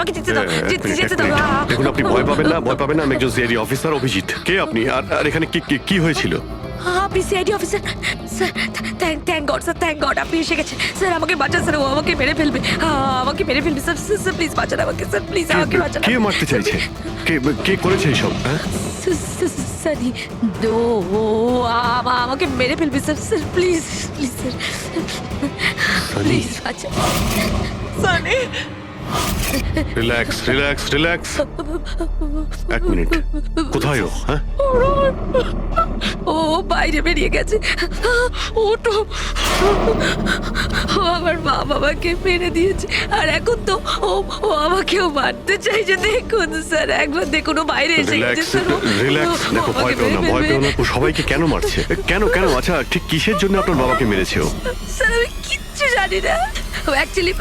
আমাকে যেতে দাও, যেতে দাও। দেখুন, আপনি ভয় পাবেন না, ভয় পাবেন না। আমি একজন সিআইডি অফিসার, অভিজিৎ। কে আপনি? আর এখানে কি হয়েছিল? আপনি CID officer? Sir, thank god sir, thank god আপনি এসে গেছেন। স্যার আমাকে বাঁচান স্যার, ও আমাকে মেরে ফেলবে, আমাকে মেরে ফেলবে স্যার। স্যার প্লিজ বাঁচান আমাকে স্যার, প্লিজ আমাকে বাঁচান। কে মারতে চাইছে? কে করেছে এইসব? সানি, আমাকে মেরে ফেলবে sir. Sir please please sir, please বাঁচান। Sunny, relax relax relax. এক মিনিট, কোথায় ও? ও বাইরে বেরিয়ে গেছে। ওটো, ও আমার মা বাবাকে মেরে দিয়েছে, আর এখন তো ও আমাকেও মারতে চাইছে। দেখুন স্যার, একবার দেখুন, ও বাইরে এসে গেছে স্যার। রিল্যাক্স, দেখো, ভয় পেও না, ভয় পেও না। ও সবাইকে কেন মারছে? কেন? আচ্ছা, ঠিক কিসের জন্য আপনার বাবাকে মেরেছে ও? স্যার আমি কিচ্ছু জানি না। অ্যাকচুয়ালি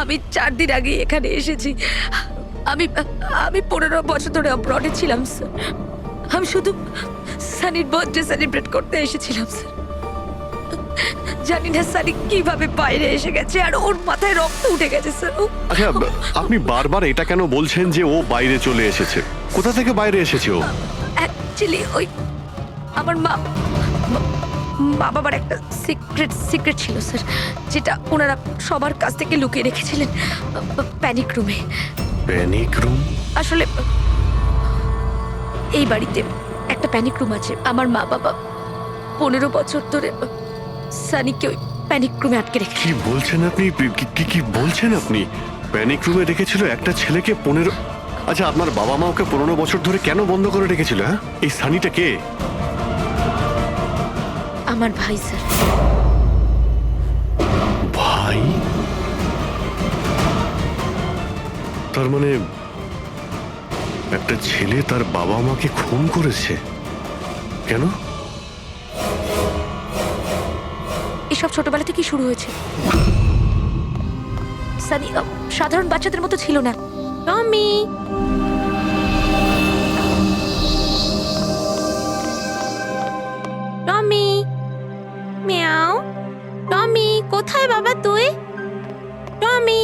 আমি 4 দিন আগে এখানে এসেছি। আমি 15 বছর ধরে অব্রডে ছিলাম স্যার। আমি শুধু সানির বার্থডে সেলিব্রেট করতে এসেছিলাম স্যার। জানি না সানি কিভাবে বাইরে এসে গেছে, আর ওর মাথায় রক্ত উঠে গেছে স্যার। আচ্ছা, আপনি বারবার এটা কেন বলছেন যে ও বাইরে চলে এসেছে? কোথা থেকে বাইরে এসেছে ও? অ্যাকচুয়ালি ওই আমার মা বাবার একটা সিক্রেট ছিল স্যার, যেটা ওনারা সবার কাছ থেকে লুকিয়ে রেখেছিলেন প্যানিক রুমে। Panic room? আসলে এই বাড়িতে একটা প্যানিক রুম আছে। আমার মা বাবা 15 বছর ধরে সানিকে ওই প্যানিক রুমে আটকে রেখে। কি বলছেন আপনি? কি বলছেন আপনি? প্যানিক রুমে রেখেছিল একটা ছেলেকে 15? আচ্ছা, আপনার বাবা মা ওকে 15 বছর ধরে কেন বন্ধ করে রেখেছিল? হ্যাঁ, এই সানিটা কে? আমার ভাই স্যার। ভাই? তার মানে একটা ছেলে তার বাবা মাকে খুন করেছে? কেন? এসব ছোটবেলা থেকেই শুরু হয়েছে। সানি সাধারণ বাচ্চাদের মতো ছিল না। টমি, টমি, মিয়াও। টমি কোথায় বাবা তুই? টমি,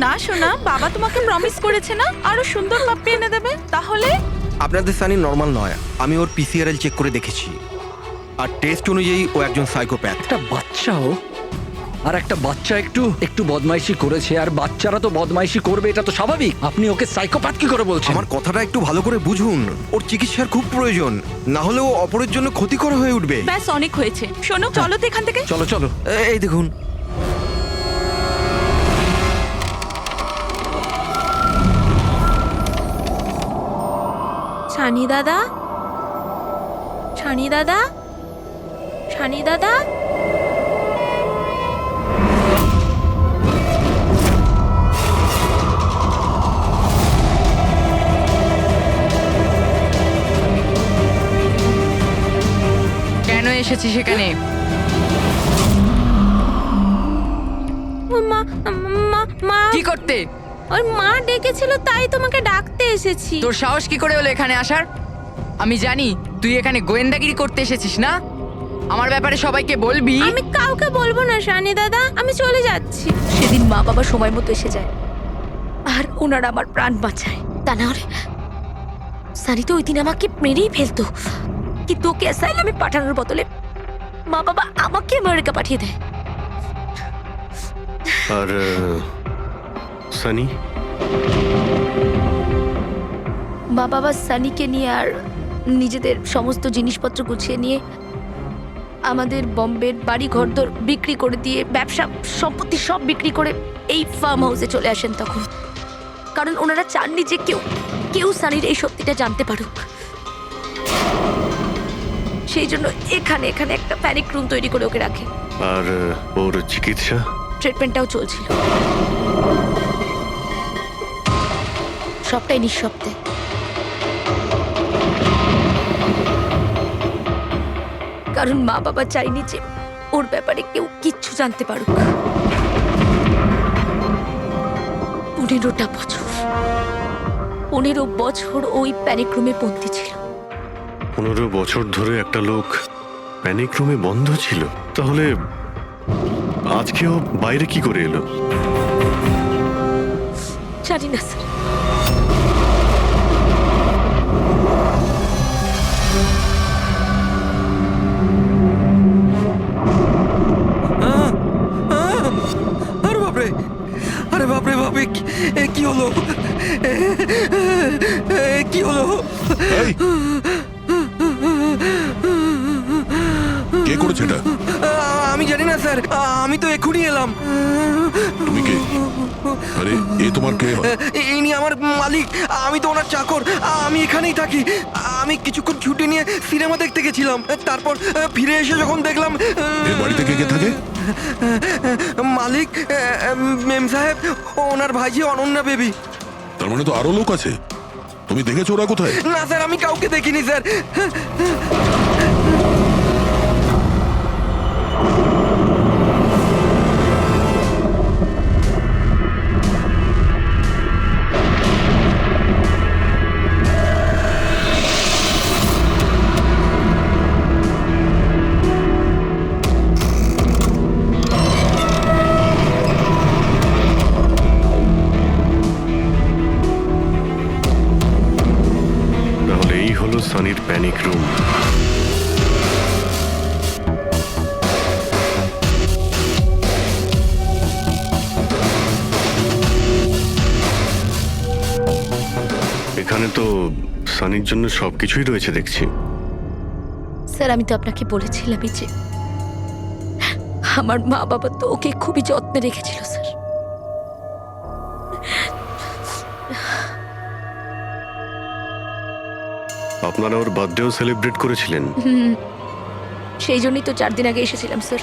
না শোনা, বাবা তোমাকে প্রমিস করেছে না আরো সুন্দর পাপ্পি এনে দেবে। তাহলে আপনাদের সানি নর্মাল নয়। আমি ওর পিসিআরএল চেক করে দেখেছি, আর টেস্ট অনুযায়ী ও একজন সাইকোপ্যাথ। একটা বাচ্চাও, আর একটা বাচ্চা একটু বদমাইশি করেছে, আর বাচ্চারা তো বদমাইশি করবে, এটা তো স্বাভাবিক। আপনি ওকে সাইকোপ্যাথ কি করে বলছেন? আমার কথাটা একটু ভালো করে বুঝুন। ওর চিকিৎসার খুব প্রয়োজন, না হলে ও অপরের জন্য ক্ষতিকর হয়ে উঠবে। ব্যাস অনেক হয়েছে। শোনো, চলো তো এখান থেকে। চলো চলো। এই দেখুন, ছানি দাদা, ছানি দাদা, ছানি দাদা। কেন এসেছি সেখানে? মা কি করতে? ওর মা ডেকেছিল, তাই তোমাকে ডাকতে এসেছি। তোর সাহস কি করে হলো এখানে আসার? আমি জানি তুই এখানে গোয়েন্দাগিরি করতে এসেছিস না। আমার ব্যাপারে সবাইকে বলবি। আমি কাউকে বলবো না সানি দাদা, আমি চলে যাচ্ছি। সেদিন মা বাবা সময় মতো এসে যায়, আর ওনারা আমার প্রাণ বাঁচায়। তা না হলে সানি তো ওই দিন আমাকে মেরেই ফেলতো। কিন্তু ওকে অ্যাসাইলামে পাঠানোর বদলে মা বাবা আমাকে আমেরিকা পাঠিয়ে দেয়। আর সানি? মা বাবা সানিকে নিয়ে আর নিজেদের সমস্ত জিনিসপত্র গুছিয়ে নিয়ে আমাদের বম্বের বাড়ি ঘরদোর বিক্রি করে দিয়ে, ব্যবসা সম্পত্তি সব বিক্রি করে এই ফার্ম হাউসে চলে আসেন তখন। কারণ ওনারা চাননি যে কেউ সানির এই সত্যিটা জানতে পারুক। সেই জন্য এখানে একটা প্যানিক রুম তৈরি করে ওকে রাখে। আর ওর চিকিৎসা? ট্রিটমেন্টটাও চলছিল। সবটাই নিঃশব্দে। কারণ মা বাবা চাইনি যে ওর ব্যাপারে কেউ কিচ্ছু জানতে পারুক। 15টা বছর, 15 বছর ওই প্যানিক রুমে বন্দি ছিল। 15 বছর ধরে একটা লোক প্যানিক রুমে বন্ধ ছিল, তাহলে আজকেও বাইরে কি করে এলো? জানি না স্যার। আরে বাপরে, আরে বাপরে বাপরে, কি হলো? কি হলো? এই, কে করেছে এটা? আমি জানি না স্যার, আমি তো এক্ষুনি এলাম। তুমি কে? আরে এ তোমার কে হয়? ইনি আমার মালিক, আমি তো ওনার চাকর। আমি এখানেই থাকি। আমি কিছুক্ষণ ছুটি নিয়ে সিনেমা দেখতে গেছিলাম, তারপর ফিরে এসে যখন দেখলাম এর বাড়িতে কে কে থাকে? মালিক, মেম সাহেব, ওনার ভাইজি অনন্যা বেবি। তার মানে তো আরো লোক আছে। তুমি দেখেছো ওরা কোথায়? না স্যার, আমি কাউকে দেখিনি স্যার। তাহলে এই হলো সানির প্যানিক রুম। এখানে তো সানির জন্য সবকিছুই রয়েছে দেখছি। স্যার, আমি তো আপনাকে বলেছিলামই যে আমার মা বাবা তো ওকে খুবই যত্নে রেখেছিল স্যার। আপনারা ওর বার্থডেও সেলিব্রেট করেছিলেন। সেই জন্যই তো 4 দিন আগে এসেছিলাম স্যার।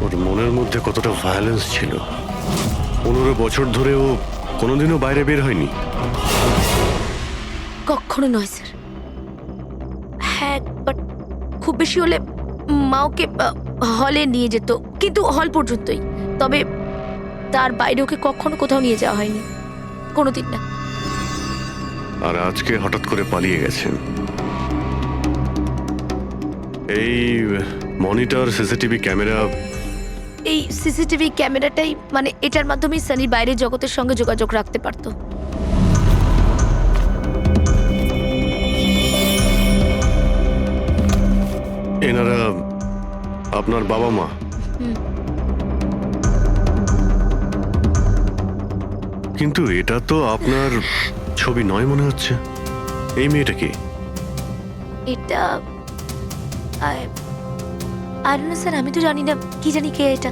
ওর মনের মধ্যে কতটা ভায়োলেন্স ছিল। 15 বছর ধরে ও কোনোদিনও বাইরে বের হয়নি। কখনো নয় স্যার। হ্যাঁ, বাট খুব বেশি হলে মা ওকে হলে নিয়ে যেত, কিন্তু হল পর্যন্তই। তবে তার বাইরে ওকে কখনো কোথাও নিয়ে যাওয়া হয়নি, কোনোদিন না। আর আজকে হঠাৎ করে পালিয়ে গেছেন। এই মনিটর, সিসিটিভি ক্যামেরা, এই সিসিটিভি ক্যামেরাটাই মানে এটার মাধ্যমেই সানি বাইরের জগতের সঙ্গে যোগাযোগ রাখতে পারতো। এনারা আপনার বাবা মা? কিন্তু এটা তো আপনার ছবি নয় মনে হচ্ছে। এই মেয়েটা কি? এটা আর না স্যার, আমি তো জানি না, কি জানি কে এটা।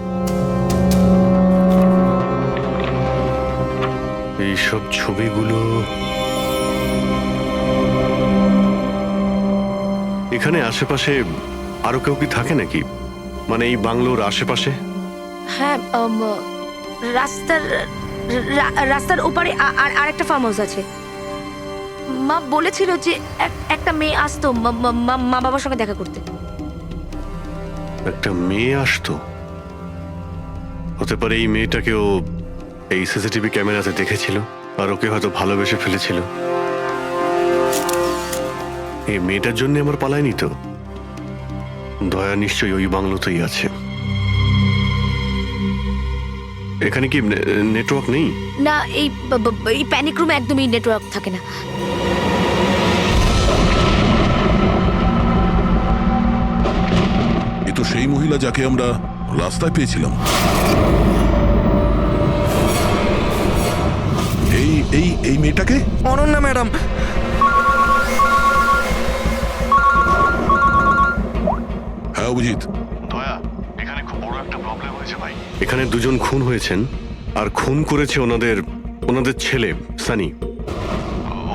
এইসব ছবিগুলো এখানে আশেপাশে আরো কেউ কি থাকে নাকি? মানে এই বাংলোর আশেপাশে? হ্যাঁ, রাস্তার ওপারে আর একটা ফার্ম হাউস আছে। মা বলেছিল যে একটা মেয়ে আসতো মা বাবার সঙ্গে দেখা করতে। একটা মেয়ে আসতো? হতে পারে এই মেয়েটাকেও এই সিসিটিভি ক্যামেরাতে দেখেছিল আর ওকে হয়তো ভালোবেসে ফেলেছিল। এই মেয়েটার জন্য আমার পালায়নি তো। দয়া নিশ্চয়ই ওই বাংলোতেই আছে। এখানে কি নেটওয়ার্ক নেই? না, এই প্যানিক রুমে একদমই নেটওয়ার্ক থাকে না। এ তো সেই মহিলা যাকে আমরা রাস্তায় পেয়েছিলাম। এই এই এই মেয়েটাকে? অনন্যা ম্যাডাম। হ্যাঁ অভিজিৎ। দয়া, এখানে খুব বড় একটা প্রবলেম হয়েছে ভাই। এখানে দুজন খুন হয়েছেন, আর খুন করেছে ওনাদের ছেলে সানি।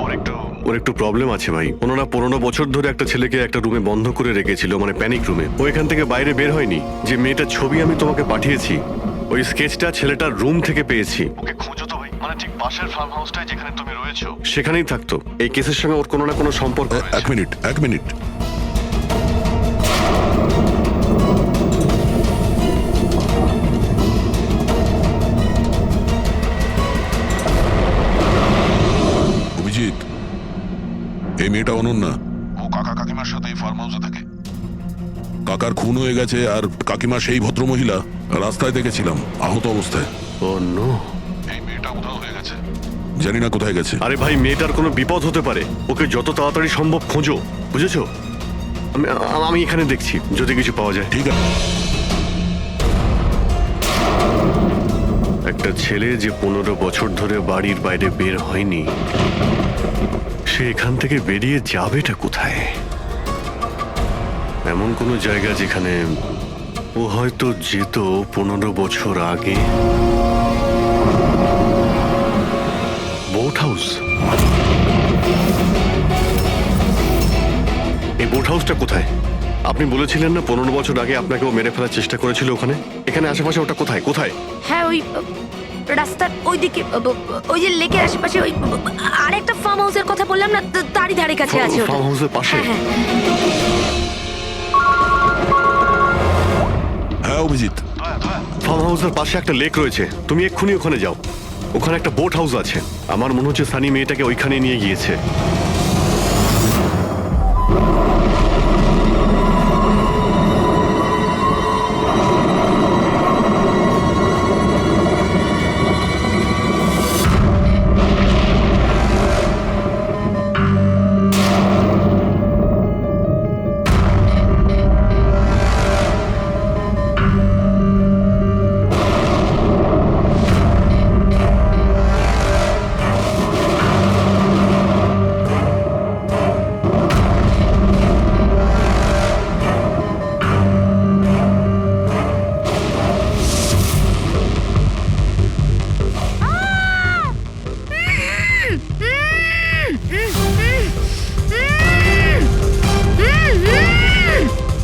ওর একটু ওর একটু প্রবলেম আছে ভাই। ওনারা 15 বছর ধরে একটা ছেলেকে একটা রুমে বন্ধ করে রেখেছিল, মানে প্যানিক রুমে। ও এখান থেকে বাইরে বের হয়নি। যে মেয়েটার ছবি আমি তোমাকে পাঠিয়েছি, ওই স্কেচটা ছেলেটার রুম থেকে পেয়েছি। ওকে খোঁজো তো ভাই, মানে ঠিক পাশের ফার্ম হাউসটায় যেখানে তুমি রয়েছো সেখানেই থাকতো। এই কেসের সঙ্গে ওর কোনো না কোনো সম্পর্ক রয়েছে। এক মিনিট অভিজিৎ, এই মেয়েটা অনন্যা। ও কাকা কাকিমার সাথে এই ফার্ম হাউসে থাকে। কাকার খুন হয়ে গেছে আর কাকিমা সেই ভদ্রমহিলা রাস্তায় দেখেছিলাম আহত অবস্থায়। ও নো। এই মেয়েটা উধাও হয়ে গেছে, জানি না কোথায় গেছে। আরে ভাই, মেয়েটার কোনো বিপদ হতে পারে, ওকে যত তাড়াতাড়ি সম্ভব খোঁজো, বুঝেছো? আমি এখানে দেখছি যদি কিছু পাওয়া যায়। ঠিক আছে। একটা ছেলে যে 15 বছর ধরে বাড়ির বাইরে বের হয়নি, সে এখান থেকে বেরিয়ে যাবেটা কোথায়? এমন কোনো জায়গা যেখানে ও হয়তো যেত 15 বছর আগে। Boat house. এই বোট হাউসটা কোথায়? আপনি বলেছিলেন না 15 বছর আগে আপনাকে ও মেরে ফেলার চেষ্টা করেছিল ওখানে। এখানে আশেপাশে ওটা কোথায় কোথায়? হ্যাঁ, ওই রাস্তার ওইদিকে, ওই যে লেকের আশেপাশে, ওই আরেকটা ফার্ম হাউসের কথা বললাম না, তারই ধারে কাছে আছে ওটা। ফার্ম হাউসের পাশে? হ্যাঁ, হ্যাঁ অভিজিৎ, ফার্ম হাউসের পাশে একটা লেক রয়েছে, তুমি এক্ষুনি ওখানে যাও। ওখানে একটা বোট হাউস আছে। আমার মনে হচ্ছে সানি মেয়েটাকে ওইখানে নিয়ে গিয়েছে।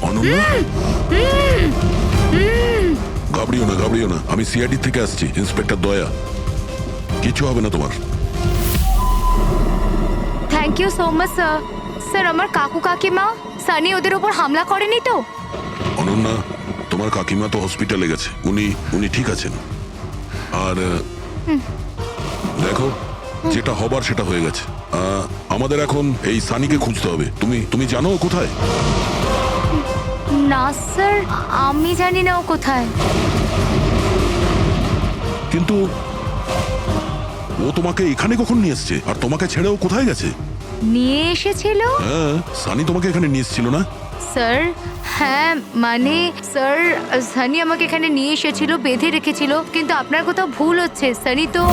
অনন্যা, ঘাবড়িও না, আমি সিআইডি থেকে আসছি, ইন্সপেক্টর দয়া। কিছু হবে না তোমার। Thank you so much sir. Sir, আমার কাকু কাকিমা সানি ওদের উপর হামলা করেনি তো? অনন্যা, তোমার কাকিমা তো হসপিটালে গেছে, উনি ঠিক আছেন। আর দেখো, যেটা হবার সেটা হয়ে গেছে। আমাদের এখন এই সানিকে খুঁজতে হবে। তুমি জানো ও কোথায়? না স্যার, আমি জানি না ও কোথায়। কিন্তু ও তোমাকে এখানে কখন নিয়ে এসছে? আর তোমাকে ছেড়ে ও কোথায় গেছে? নিয়ে এসেছিল? হ্যাঁ, সানি তোমাকে এখানে নিয়ে এসেছিল না? স্যার, হ্যাঁ মানে স্যার, সানি আমাকে এখানে নিয়ে এসেছিল, বেঁধে রেখেছিল। কিন্তু আপনার কোথাও ভুল হচ্ছে। সানি তো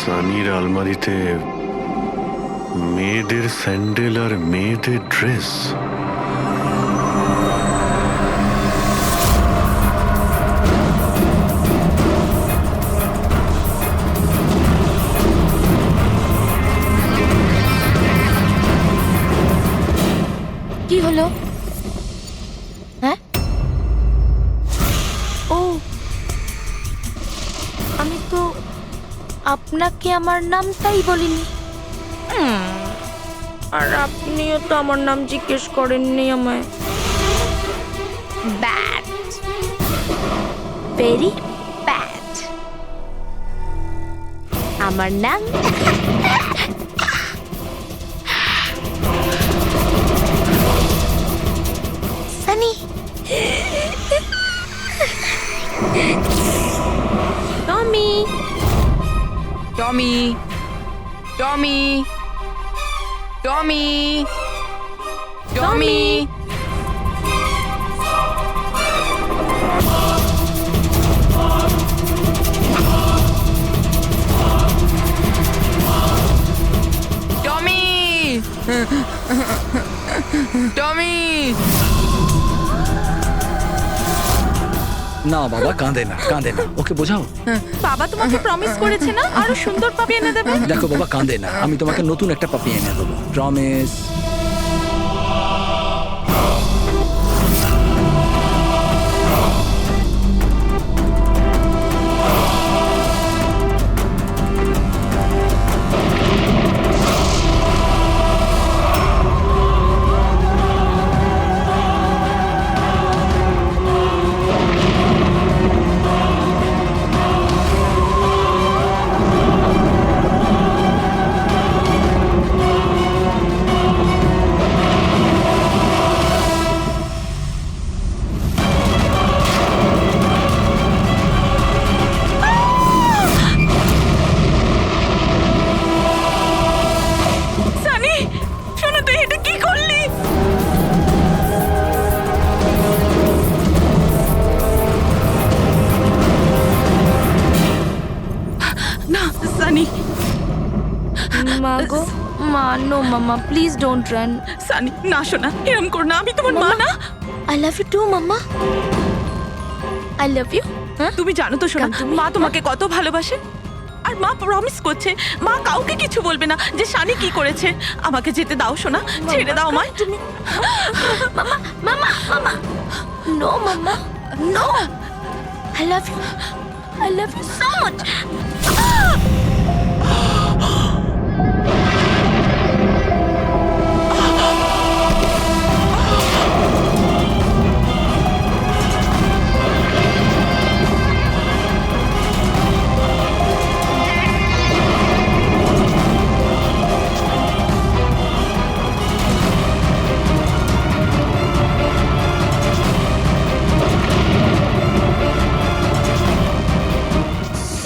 সানির আলমারিতে মেয়েদের স্যান্ডেল আর মেয়েদের ড্রেস। কি হলো? হ্যাঁ, ও আমি তো আপনাকে আমার নামটাই বলিনি। আর আপনিও তো আমার নাম জিজ্ঞেস করেননি আমায়। Bad, very bad. আমার নাম সানি। টমি, টমি টমি টমি টমি টমি টমি না বাবা, কাঁদে না, কাঁদে না, ওকে বোঝাও। বাবা তোমাকে প্রমিস করেছে না আরো সুন্দর পাপি এনে দেবে। দেখো বাবা, কাঁদে না, আমি তোমাকে নতুন একটা পাপি এনে দেবো, প্রমিস। সানি, শোনো, তুই এটা কি করলি? না সানি, মা গো, মা, নো মামা, প্লিজ ডোন্ট রান। সানি না, শোনা, এরম কর না, আমি তোমার মা না। আই লাভ ইউ টু মামা, আই লাভ ইউ। তুমি জানো তো শোনা, মা তোমাকে কত ভালোবাসে। আর মা প্রমিস করছে মা কাউকে কিছু বলবে না যে সানি কি করেছে। আমাকে যেতে দাও শোনা, ছেড়ে দাও আমায়। তুমি মামা, মামা, মামা, নো মামা, no, I love you, I love you so much.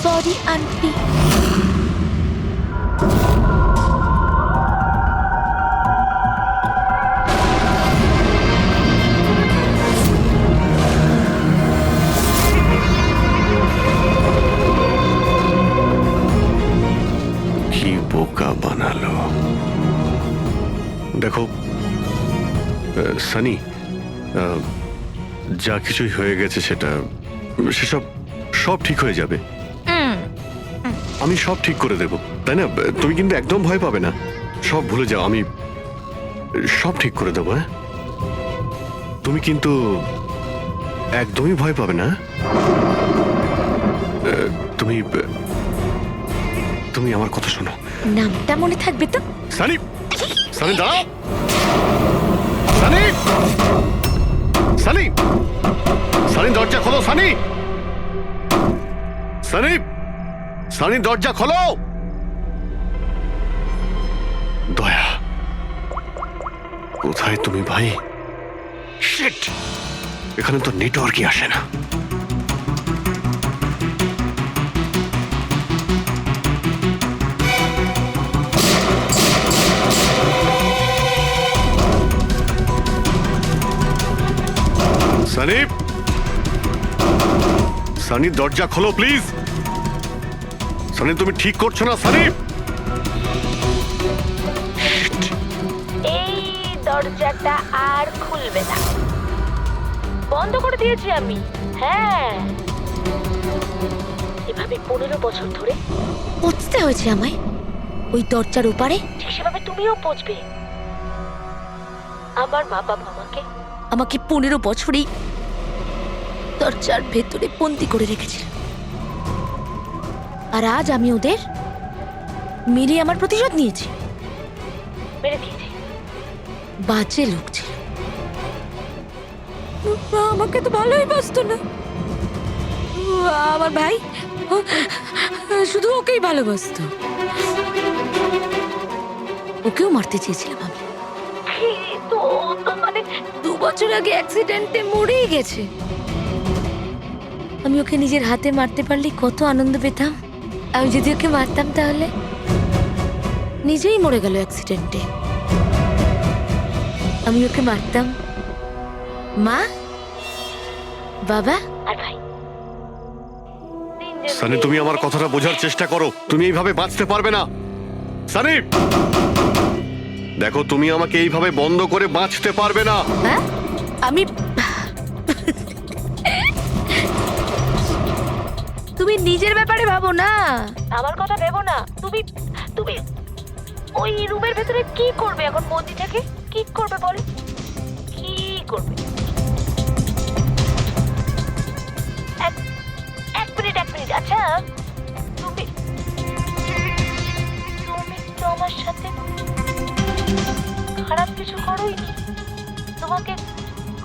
Sorry aunty. কি বোকা বানালো। দেখো সানি, যা কিছুই হয়ে গেছে সেসব সব ঠিক হয়ে যাবে। আমি সব ঠিক করে দেব, তাই না? তুমি কিন্তু একদম ভয় পাবে না, সব ভুলে যাও, আমি সব ঠিক করে দেবো। হ্যাঁ, তুমি কিন্তু একদমই ভয় পাবে না। তুমি তুমি আমার কথা শোনো। নামটা মনে থাকবে তো? সানি, সানি দাঁড়াও। সানি, সানি, সানি দরজা খোলো। সানি, সানি, সানি দরজা খোলো। দয়া, কোথায় তুমি ভাই? শিট, এখানে তো নেটওয়ার্কই আসে না। সানি, সানি দরজা খোলো প্লিজ। সানি, তুমি ঠিক করছো না সানি। এই দরজাটা আর খুলবে না, বন্ধ করে দিয়েছি আমি। হ্যাঁ, এভাবে 15 বছর ধরে পৌঁছতে হয়েছে আমায় ওই দরজার ওপারে। ঠিক সেভাবে তুমিও পৌঁছবে। আমার মা বাবা আমাকে 15 বছরই দরজার ভেতরে বন্দি করে রেখেছিল, আর আজ আমি ওদের মেরে আমার প্রতিশোধ নিয়েছি। মেরে দিয়েছি, বাজে লোক ছিল, আমাকে তো ভালোই বাসতো না। আমার ভাই শুধু ওকেই ভালোবাসতো, ওকেও মারতে চেয়েছিলাম আমি, কিন্তু ও তো মানে 2 বছর আগে অ্যাক্সিডেন্টে মরেই গেছে। আমি ওকে নিজের হাতে মারতে পারলে কত আনন্দ পেতাম। আমি যদি ওকে মারতাম তাহলে নিজেই মরে গেল অ্যাক্সিডেন্টে। আমি ওকে মারতাম, মা, বাবা আর ভাই। সানি, তুমি আমার কথাটা বোঝার চেষ্টা করো। তুমি এইভাবে বাঁচতে পারবে না সানি। দেখো, তুমি আমাকে এইভাবে বন্ধ করে বাঁচতে পারবে না। হ্যাঁ, আমি তুমি নিজের ব্যাপারে ভাবো না, আমার কথা ভেবো না। তুমি তুমি ওই রুমের ভেতরে কি করবে এখন? বন্দি থেকে কি করবে বলো, কি করবে? এক মিনিট, আচ্ছা তুমি তো আমার সাথে খারাপ কিছু করোইনি। তোমাকে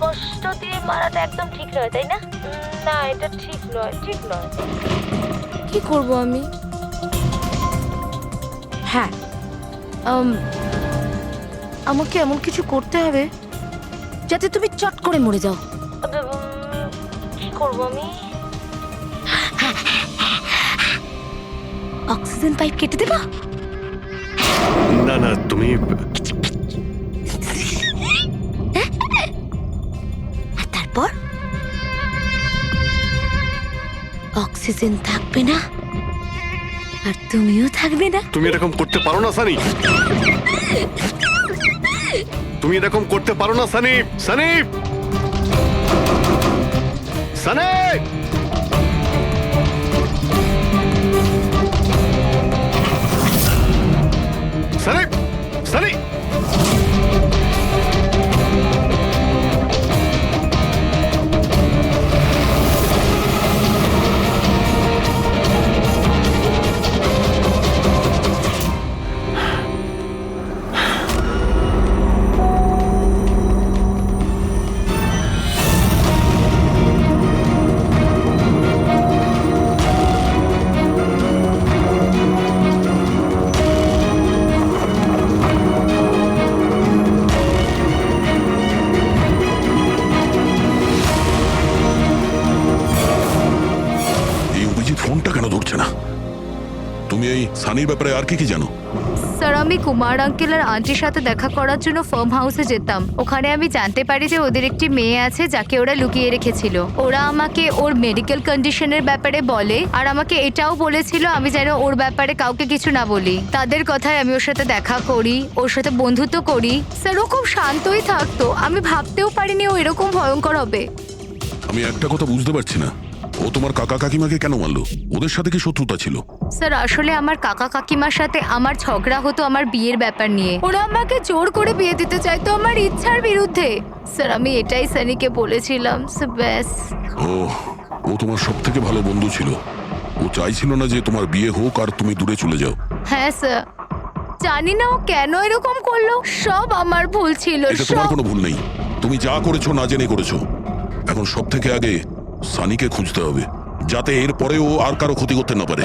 কষ্ট দিয়ে মারাটা একদম ঠিক নয়, তাই না? না, এটা ঠিক নয়। কি করব আমি? হ্যাঁ, আমাকে এমন কিছু করতে হবে যাতে তুমি চট করে মরে যাও। কি করব আমি? অক্সিজেন পাইপ কেটে দেবো? না না, তুমি আর তারপর অক্সিজেন থাকবে না, আর তুমিও থাকবে না। তুমি এরকম করতে পারো না সানি। তুমি এরকম করতে পারো না সানি। সানি, সানি, সানি, সানি। এই অভিজিৎ ফোনটা কেন ধরছে না? তুমি এই সানির ব্যাপারে আর কি কি জানো? স্যার, আমি কুমার আঙ্কেল আর আন্টির সাথে দেখা করার জন্য ফার্ম হাউসে যেতাম। ওখানে আমি জানতে পারি যে ওদের একটি মেয়ে আছে যাকে ওরা লুকিয়ে রেখেছিল। ওরা আমাকে ওর মেডিকেল কন্ডিশনের ব্যাপারে বলে, আর আমাকে এটাও বলেছিল আমি যেন ওর ব্যাপারে কাউকে কিছু না বলি। তাদের কথায় আমি ওর সাথে দেখা করি, ওর সাথে বন্ধুত্ব করি। স্যার, ও খুব শান্তই থাকতো। আমি ভাবতেও পারিনি ও এরকম ভয়ঙ্কর হবে। আমি একটা কথা বুঝতে পারছি না, ও তোমার কাকা কাকিমাকে কেন মারলো? ওদের সাথে কি শত্রুতা ছিল? স্যার, আসলে আমার কাকা কাকিমার সাথে আমার ঝগড়া হতো আমার বিয়ের ব্যাপার নিয়ে। ওরা আমাকে জোর করে বিয়ে দিতে চাইতো আমার ইচ্ছার বিরুদ্ধে। স্যার, আমি এটাই সানিকে বলেছিলাম। ব্যাস। ও তোমার সব থেকে ভালো বন্ধু ছিল। ও চাইছিল না যে তোমার বিয়ে হোক আর তুমি দূরে চলে যাও। হ্যাঁ স্যার, জানি না ও কেন এরকম করলো। সব আমার ভুল ছিল। এটা তোমার কোনো ভুল নেই। তুমি যা করেছো না জেনে করেছো। এখন সব থেকে আগে সানিকে খুঁজতে হবে, যাতে এর পরে ও আর কারো ক্ষতি করতে না পারে।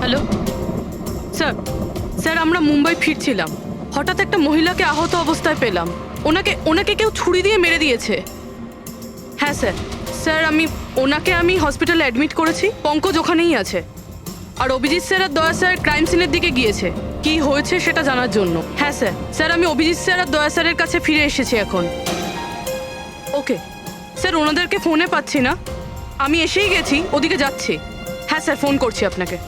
হ্যালো স্যার, আমরা মুম্বাই ফিরছিলাম। হঠাৎ একটা মহিলাকে আহত অবস্থায় পেলাম। ওনাকে কেউ ছুরি দিয়ে মেরে দিয়েছে। হ্যাঁ স্যার, আমি হসপিটালে অ্যাডমিট করেছি। পঙ্কজ ওখানেই আছে। আর অভিজিৎ স্যার আর দয়া স্যার ক্রাইম সিনের দিকে গিয়েছে কি হয়েছে সেটা জানার জন্য। হ্যাঁ স্যার, আমি অভিজিৎ স্যার আর দয়া স্যারের কাছে ফিরে এসেছি এখন। ওকে স্যার, ওনাদেরকে ফোনে পাচ্ছি না। আমি এসেই গেছি, ওদিকে যাচ্ছি। হ্যাঁ স্যার, ফোন করছি আপনাকে।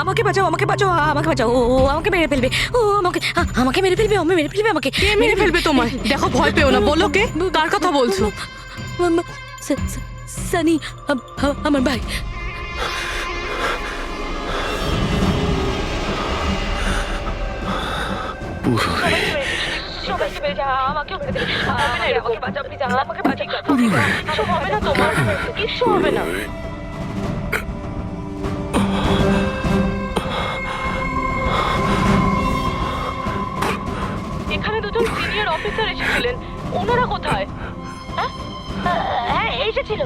আমাকে বাঁচাও, আমাকে বাঁচাও, আমাকে বাঁচাও। ও আমাকে মেরে ফেলবে, ও আমাকে মেরে ফেলবে, মেরে ফেলবে আমাকে। কে মেরে ফেলবে তোমায়? দেখো, ভয় পেও না। বলো কে, কার কথা বলছো? সানি, আমার ভাই। এখানে দুজন সিনিয়র অফিসার এসেছিলেন, ওনারা কোথায়? হ্যাঁ, এসেছিল।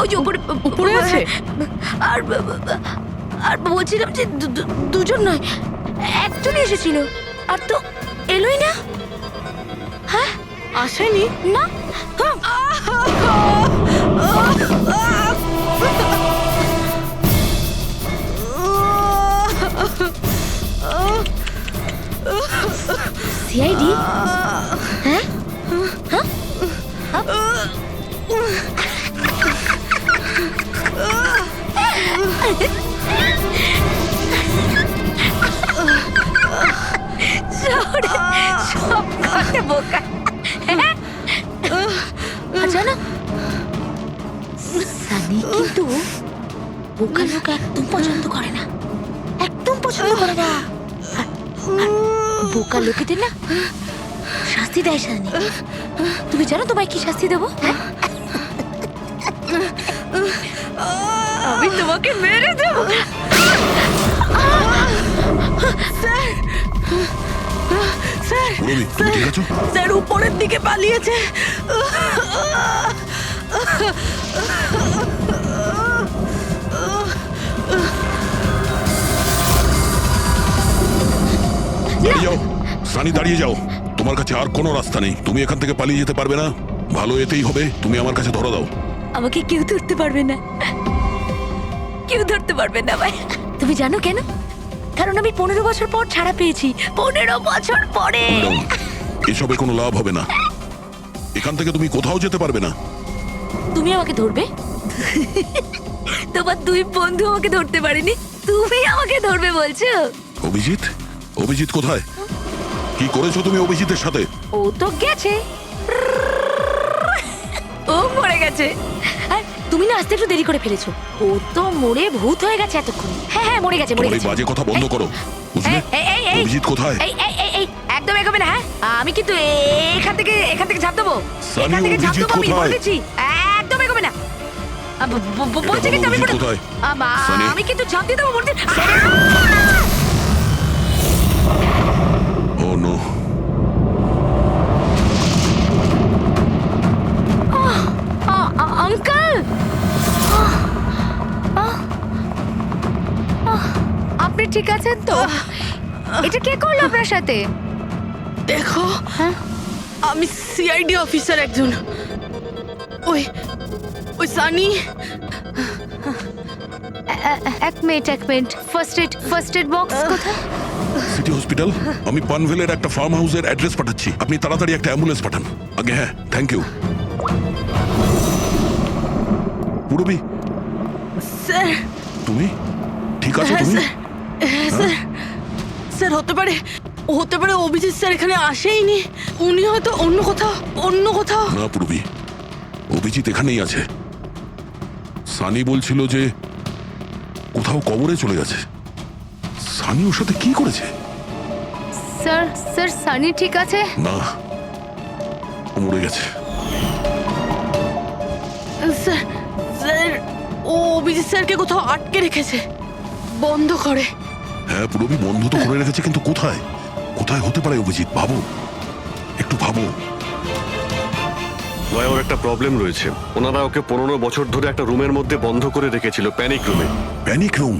ওই যে উপরে আছে? আর আর বলছিলাম যে দুজন নয়, একজনই এসেছিল, আর তো এলোই না। হ্যাঁ, আসেনি? না। সিআইডি? হ্যাঁ, সব কথা বোকা। হ্যাঁ, জানো সানি কিন্তু বোকা লোক একদম পছন্দ করে না, একদম পছন্দ করে না। আর বোকা লোকেদের না শাস্তি দেয় সানি। তুমি জানো তোমায় কি শাস্তি দেবো? হ্যাঁ, আমি তোমাকে মেরে দেবো। পুরবি, তুমি ঠিক আছো? স্যার উপরের দিকে পালিয়েছে। দাঁড়িয়ে যাও সানি, দাঁড়িয়ে যাও। তোমার কাছে আর কোনো রাস্তা নেই, তুমি এখান থেকে পালিয়ে যেতে পারবে না। ভালো এতেই হবে, তুমি আমার কাছে ধরা দাও। আমাকে কেউ ধরতে পারবে না, কেউ ধরতে পারবে না ভাই। তুমি জানো কেন? কারণ আমি 15 বছর পর ছাড়া পেয়েছি। 15 বছর পরে। এসবে কোনো লাভ হবে না, এখান থেকে তুমি কোথাও যেতে পারবে না। তুমি আমাকে ধরবে? তোমার দুই বন্ধু আমাকে ধরতে পারেনি, তুমি আমাকে ধরবে বলছো? অভিজিৎ, অভিজিৎ কোথায়? কি করেছো তুমি অভিজিতের সাথে? ও তো গেছে, ও মরে গেছে। আর তুমি না আসতে একটু দেরি করে ফেলেছো। ও তো মরে ভূত হয়ে গেছে এতক্ষণ। হ্যাঁ হ্যাঁ, মরে গেছে, মরে তোমার এই গেছে। বাজে কথা বন্ধ করো, বুঝলে? অভিজিৎ কোথায়? এই একদম এগোবে না। হ্যাঁ, আমি কিন্তু এখান থেকে ঝাঁপ দেবো, সানি, এখান থেকে ঝাঁপ অভিজিৎ দেবো, আমি কোথায়? বলে দিচ্ছি। একদম এগোবে না। বলছি কিন্তু আমি অভিজিৎ কোথায়? সানি? আমি কিন্তু ঝাঁপ দিয়ে দেবো বলছি। ও নো, আঙ্কেল, আপনি ঠিক আছেন তো? এটা কে করলো আপনার সাথে? দেখো, আমি সিআইডি অফিসার একজন। ওই ওই সানি। এক মিনিট, ফার্স্ট এড বক্স কোথায়? City hospital. আমি পানভেলের একটা ফার্ম হাউসের অ্যাড্রেস পাঠাচ্ছি, আপনি তাড়াতাড়ি একটা অ্যাম্বুলেন্স পাঠান আগে। হ্যাঁ, থ্যাংক ইউ। পুরবি, স্যার, তুমি ঠিক আছো? হ্যাঁ তুমি স্যার, হ্যাঁ স্যার। স্যার হতে পারে অভিজিৎ স্যার এখানে আসেইনি, উনি হয়তো অন্য কোথাও। না পুরবি, অভিজিৎ এখানেই আছে। সানি বলছিল যে কোথাও কবরে চলে গেছে। সানি ওর সাথে কি করেছে? স্যার সানি ঠিক আছে? না, ও মরে গেছে। স্যার ও অভিজিৎ স্যারকে কোথাও আটকে রেখেছে, বন্ধ করে। হ্যাঁ পুরবি, বন্ধ তো করে রেখেছে, কিন্তু কোথায় কোথায় হতে পারে অভিজিৎ? ভাবো, একটু ভাবো। ভাই, ওর একটা প্রবলেম রয়েছে। ওনারা ওকে 15 বছর ধরে একটা রুমের মধ্যে বন্ধ করে রেখেছিল, প্যানিক রুমে। Panic room?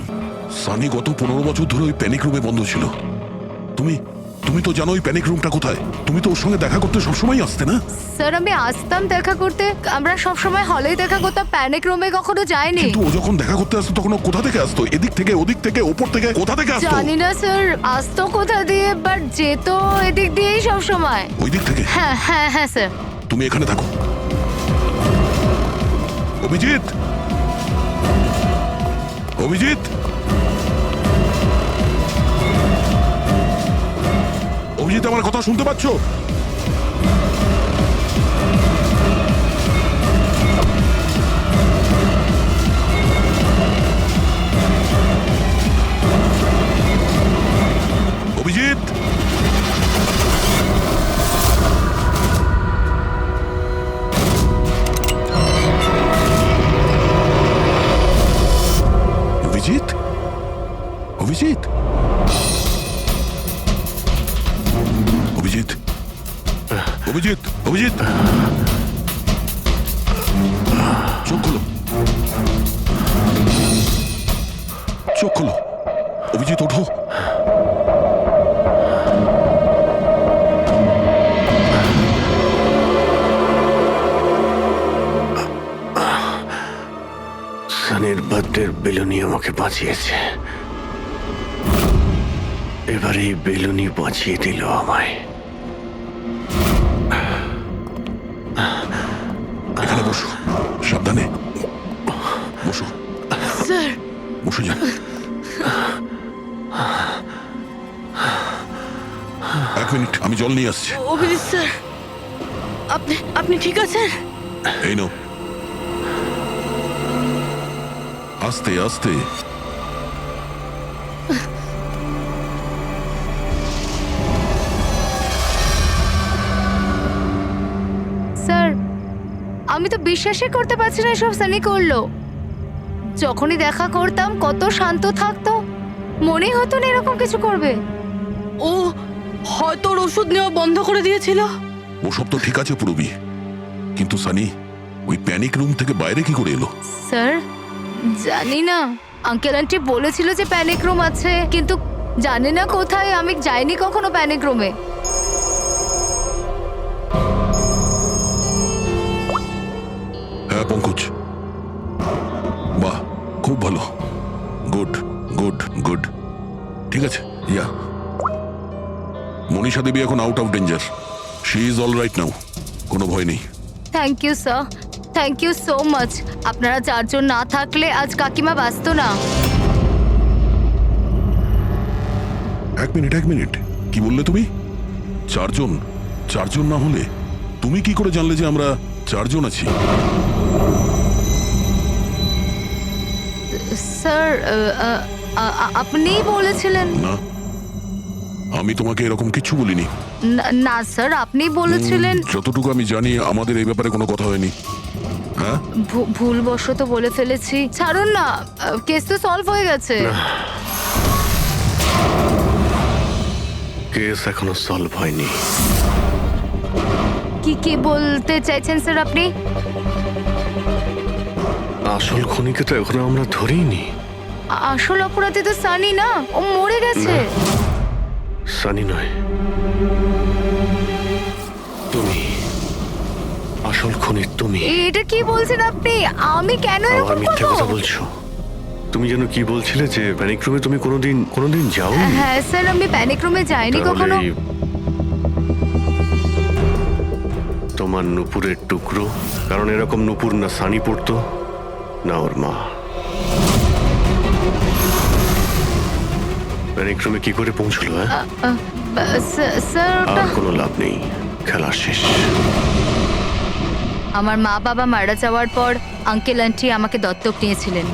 সানি গত 15 বছর ধরে ওই প্যানিক রুমে বন্ধ ছিল। তুমি তুমি তো জানো ওই প্যানিক রুমটা কোথায়। তুমি তো ওর সঙ্গে দেখা করতে সবসময় আসতে না? স্যার আমি আসতাম দেখা করতে, আমরা সব সময় হলেই দেখা করতাম, প্যানিক রুমে কখনো যাইনি। কিন্তু ও যখন দেখা করতে আসতো তখন ও কোথা থেকে আসতো? এদিক থেকে, ওদিক থেকে, ওপর থেকে, কোথা থেকে আসতো? জানি না স্যার, আসতো কোথা দিয়ে, বাট যেত এদিক দিয়েই সব সময়। ওই দিক থেকে? হ্যাঁ হ্যাঁ হ্যাঁ স্যার। তুমি এখানে থাকো। অভিজিৎ, অভিজিৎ, অভিজিৎ, আমার কথা শুনতে পাচ্ছ? অভিজিৎ, অভিজিৎ, অভিজিৎ, অভিজিৎ, অভিজিৎ, অভিজিৎ, চোখ খোলো, চোখ খোলো, অভিজিৎ ওঠো। সানির বার্থডের বেলুনি আমাকে বাঁচিয়েছে, এবার এই বেলুনি বাঁচিয়ে দিল আমায়। এখানে বসো, সাবধানে বসো, স্যার বসে যাও। এক মিনিট, আমি জল নিয়ে আসছি। অভিজিৎ স্যার, আপনি আপনি ঠিক আছেন? এই নাও, আস্তে আস্তে। স্যার আমি তো বিশ্বাসই করতে পারছি না সব সানি করলো। যখনই দেখা করতাম কত শান্ত থাকতো, মনেই হতো না এরকম কিছু করবে। ও হয়তো ওর ওষুধ নেওয়া বন্ধ করে দিয়েছিল। ওসব তো ঠিক আছে পুরবি, কিন্তু সানি ওই প্যানিক রুম থেকে বাইরে কি করে এলো? স্যার জানি না, আঙ্কেল আন্টি বলেছিল যে প্যানিক রুম আছে, কিন্তু জানি না কোথায়, আমি যাইনি কখনো প্যানিক রুমে। হ্যাঁ পঙ্কজ, বাহ, খুব ভালো, গুড গুড গুড, ঠিক আছে। ইয়া, মনীষা দেবী এখন out of danger, she is all right now, কোনো ভয় নেই। Thank you sir, thank you so much. আপনারা চারজন না থাকলে আজ কাকিমা বাঁচতো না। এক মিনিট, এক মিনিট, কি বললে তুমি? চারজন? চারজন না হলে তুমি কি করে জানলে যে আমরা চারজন আছি? স্যার আপনিই বলেছিলেন। না, আমি তোমাকে এরকম কিছু বলিনি। না স্যার, আপনি বলেছিলেন। যতটুকু আমি জানি আমাদের এই ব্যাপারে কোনো কথা হয়নি। হ্যাঁ, ভুলবশত বলে ফেলেছি, ছাড়ুন না, কেস তো সলভ হয়ে গেছে। কেস এখনো সলভ হয়নি। কি বলতে চাইছেন স্যার আপনি? আসল খুনিকে তো এখনো আমরা ধরিনি। আসল অপরাধী তো সানি না, ও মরে গেছে। সানি নয়, তুমি আসল খুনি। তুমি এটা কি বলছেন আপনি? আমি কেন আবার এরকম মিথ্যে করব? কথা বলছো। তুমি যেন কি বলছিলে যে প্যানিক রুমে তুমি কোনোদিন যাও? হ্যাঁ স্যার, আমি প্যানিক রুমে যাইনি কখনো। তোমার নুপুরের টুকরো, কারণ এরকম নুপুর না সানি পড়তো না ওর মা। প্যানিক রুমে কি করে পৌঁছলো? হ্যাঁ, স্যার ওটা আর কোনো লাভ নেই, খেলা শেষ। আমার মা বাবা মারা যাওয়ার পর আঙ্কেল আন্টি আমাকে দত্তক নিয়েছিলেন।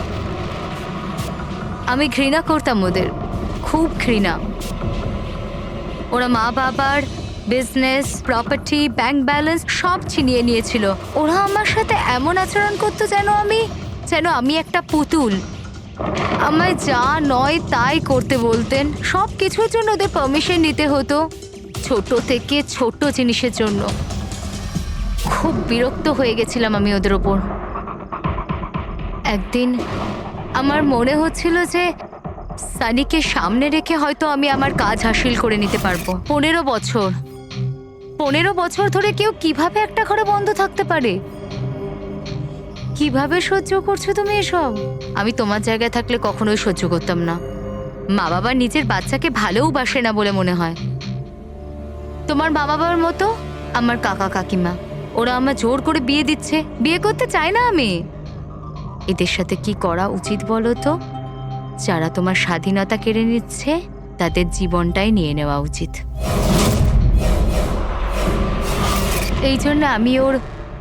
আমি ঘৃণা করতাম ওদের, খুব ঘৃণা। ওরা মা বাবার বিজনেস, প্রপার্টি, ব্যাংক ব্যালেন্স সব ছিনিয়ে নিয়েছিল। ওরা আমার সাথে এমন আচরণ করতো যেন আমি একটা পুতুল। আমায় যা নয় তাই করতে বলতেন, সব কিছুর জন্য ওদের পারমিশন নিতে হতো, ছোট থেকে ছোট জিনিসের জন্য। খুব বিরক্ত হয়ে গেছিলাম আমি ওদের ওপর। একদিন আমার মনে হচ্ছিল যে সানিকে সামনে রেখে হয়তো আমি আমার কাজ হাসিল করে নিতে পারবো। 15 বছর 15 বছর ধরে কেউ কিভাবে একটা ঘরে বন্ধ থাকতে পারে? কিভাবে সহ্য করছো তুমি এসব? আমি তোমার জায়গায় থাকলে কখনোই সহ্য করতাম না। মা বাবা নিজের বাচ্চাকে ভালোবাসে না বলে মনে হয়। তোমার মা বাবার মতো আমার কাকা কাকিমা, ওরা আমার জোর করে বিয়ে দিচ্ছে। বিয়ে করতে চাই না আমি। এদের সাথে কি করা উচিত বলো তো? যারা তোমার স্বাধীনতা কেড়ে নিচ্ছে তাদের জীবনটাই নিয়ে নেওয়া উচিত। এই জন্য আমি ওর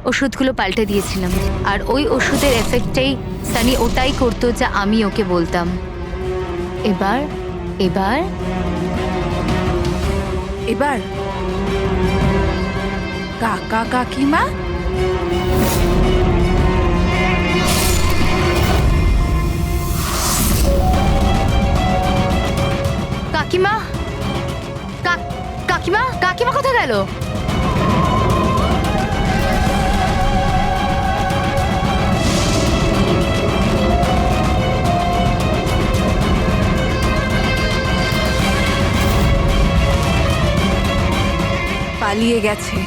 ওষুধগুলো পাল্টে দিয়েছিলাম, আর ওই ওষুধের এফেক্টেই সানি ওটাই করতো যা আমি ওকে বলতাম। এবার এবার এবার কাকা কাকিমা কাকিমা কাকিমা কাকিমা কোথায় গেল? পালিয়ে গেছে।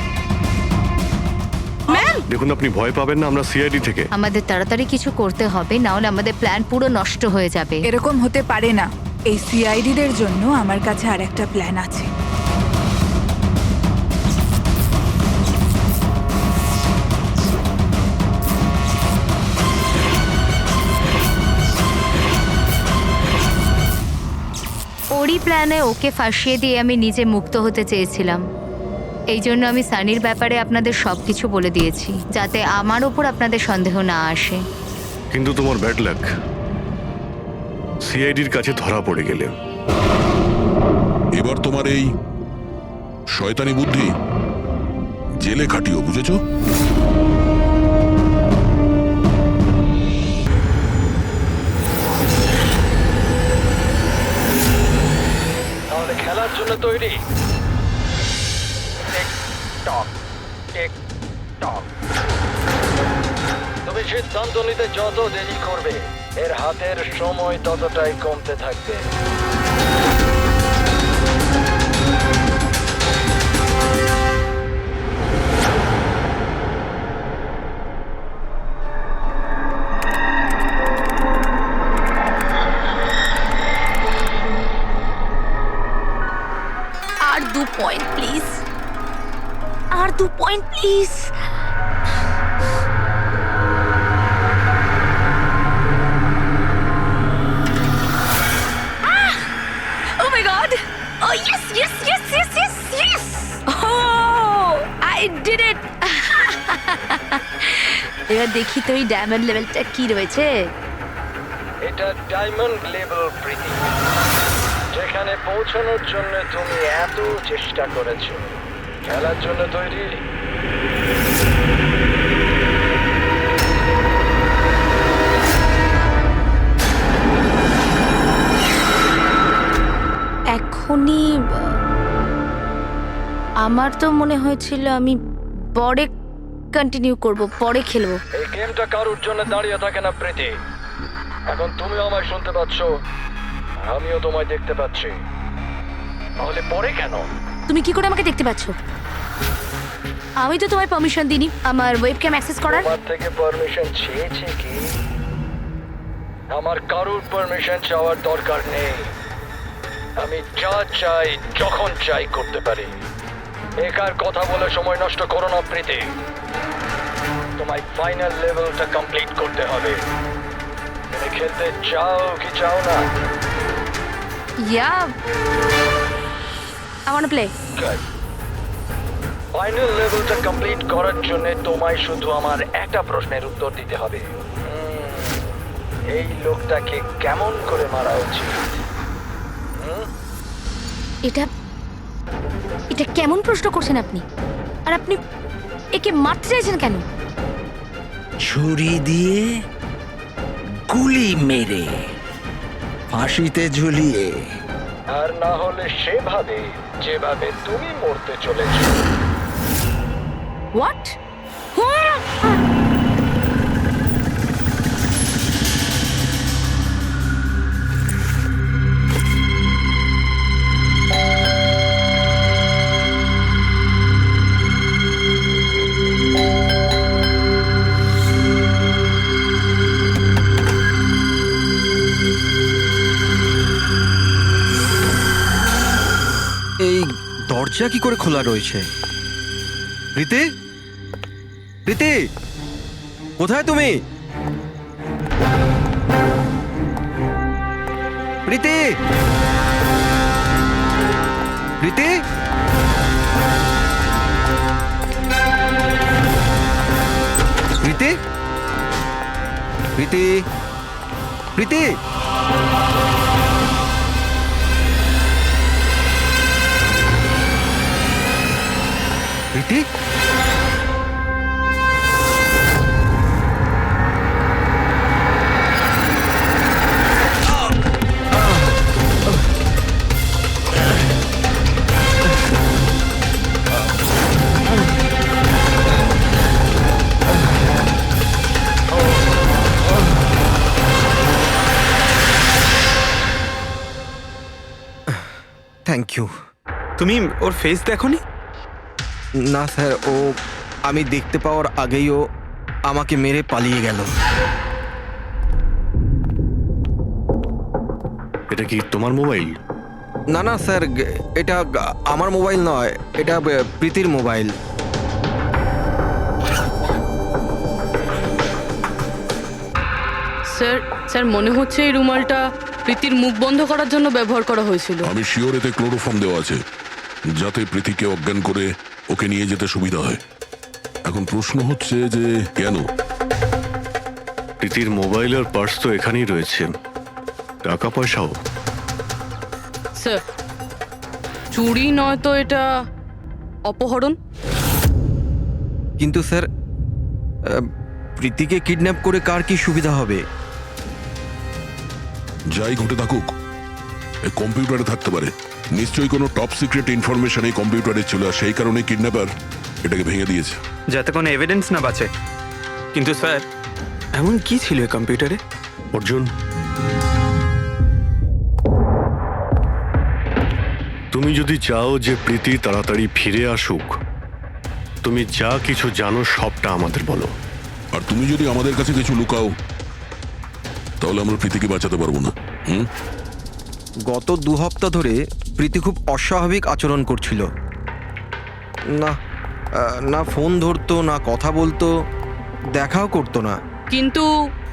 দেখুন, আপনি ভয় পাবেন না, আমরা সিআইডি থেকে। আমাদের তাড়াতাড়ি কিছু করতে হবে, না হলে আমাদের প্ল্যান পুরো নষ্ট হয়ে যাবে। এরকম হতে পারে না। এই সিআইডিদের জন্য আমার কাছে আর একটা প্ল্যান আছে। ওরই প্ল্যানে ওকে ফাঁসিয়ে দিয়ে আমি নিজে মুক্ত হতে চেয়েছিলাম। এই জন্য আমি সানির ব্যাপারে আপনাদের সবকিছু বলে দিয়েছি, যাতে আমার ওপর আপনাদের সন্দেহ না আসে। কিন্তু তোমার ব্যাড লাক, সিআইডির কাছে ধরা পড়ে গেলে। এবার তোমার এই শয়তানি বুদ্ধি জেলে খাটিও, বুঝেছো? তাহলে খেলার জন্য তৈরি? তুমি সিদ্ধান্ত নিতে যত দেরি করবে, এর হাতের সময় ততটাই কমতে থাকবে। আর 2 পয়েন্ট প্লিজ, আর 2 point please. Oh my god! Oh yes, yes, yes, yes, yes, yes! Oh, I did it! এবার দেখি তো এই ডায়মন্ড লেভেলটা কি রয়েছে। এটা ডায়মন্ড লেভেল প্রীতি, যেখানে পৌঁছানোর জন্য তুমি এত চেষ্টা করেছো। খেলার জন্য তৈরি? এখনই আমার তো মনে হয়েছিল আমি পরে কন্টিনিউ করব, পরে খেলবো। এই গেমটা কারোর জন্য দাঁড়িয়ে থাকে না প্রীতি। এখন তুমিও আমায় শুনতে পাচ্ছ, আমিও তোমায় দেখতে পাচ্ছি। তাহলে পরে কেন? তুমি কি করে আমাকে দেখতে পাচ্ছ? আমি তো তোমায় পারমিশন দিইনি আমার ওয়েবক্যাম অ্যাক্সেস করার। তোমার থেকে পারমিশন চেয়েছে কি? আমার কারোর পারমিশন চাওয়ার দরকার নেই। আমি যা চাই যখন চাই করতে পারি। বেকার কথা বলে সময় নষ্ট করো না প্রীতি। তোমায় ফাইনাল লেভেলটা কমপ্লিট করতে হবে। তুমি খেলতে চাও কি চাও না? Yeah, I want to play. Final লেভেলটা কমপ্লিট করার জন্য তোমায় শুধু আমার একটা প্রশ্নের উত্তর দিতে হবে। এই লোকটাকে কেমন করে মারা উচিত? এটা এটা কেমন প্রশ্ন করছেন আপনি? আর আপনি একে মারতে চাইছেন কেন? ছুরি দিয়ে, গুলি মেরে, ফাঁসিতে ঝুলিয়ে। আর না হলে সেভাবে যেভাবে তুমি মরতে চলেছো। হোয়াট? এই দরজা কি করে খোলা রয়েছে? প্রীতি, প্রীতি, কোথায় তুমি? প্রীতি, প্রীতি, প্রীতি, প্রীতি, প্রীতি। প্রীতি, থ্যাংক ইউ। তুমি ওর ফেস দেখোনি? না স্যার, ও আমি দেখতে পাওয়ার আগেই ও আমাকে মেরে পালিয়ে গেল। এটা কি তোমার মোবাইল? না না স্যার, এটা আমার মোবাইল নয়, এটা প্রীতির মোবাইল। স্যার স্যার মনে হচ্ছে এই রুমালটা প্রীতির মুখ বন্ধ করার জন্য ব্যবহার করা হয়েছিল। আমি শিওর এতে ক্লোরোফর্ম দেওয়া আছে, যাতে প্রীতিকে অজ্ঞান করে ওকে নিয়ে যেতে সুবিধা হয়। এখন প্রশ্ন হচ্ছে যে কেন? প্রীতির মোবাইল আর পার্স তো এখানেই রয়েছে, টাকা পয়সাও। স্যার চুরি নয় তো এটা অপহরণ। কিন্তু স্যার, প্রীতিকে কিডন্যাপ করে কার কি সুবিধা হবে? যাই ঘটে থাকুক, এই কম্পিউটারে থাকতে পারে। নিশ্চয়ই কোনো টপ সিক্রেট ইনফরমেশন এই কম্পিউটারে ছিল, আর সেই কারণে কিডন্যাপার এটাকে ভেঙে দিয়েছে। যাতে কোনো এভিডেন্স না বাঁচে। কিন্তু স্যার, এমন কি ছিল এই কম্পিউটারে? অর্জুন, তুমি যদি চাও যে প্রীতি তাড়াতাড়ি ফিরে আসুক, তুমি যা কিছু জানো সবটা আমাদের বলো। আর তুমি যদি আমাদের কাছে কিছু লুকাও, তাহলে আমরা প্রীতিকে বাঁচাতে পারবো না। গত 2 সপ্তাহ ধরে প্রীতি খুব অস্বাভাবিক আচরণ করছিল। না না ফোন ধরতো, না কথা বলতো, দেখাও করতো না। কিন্তু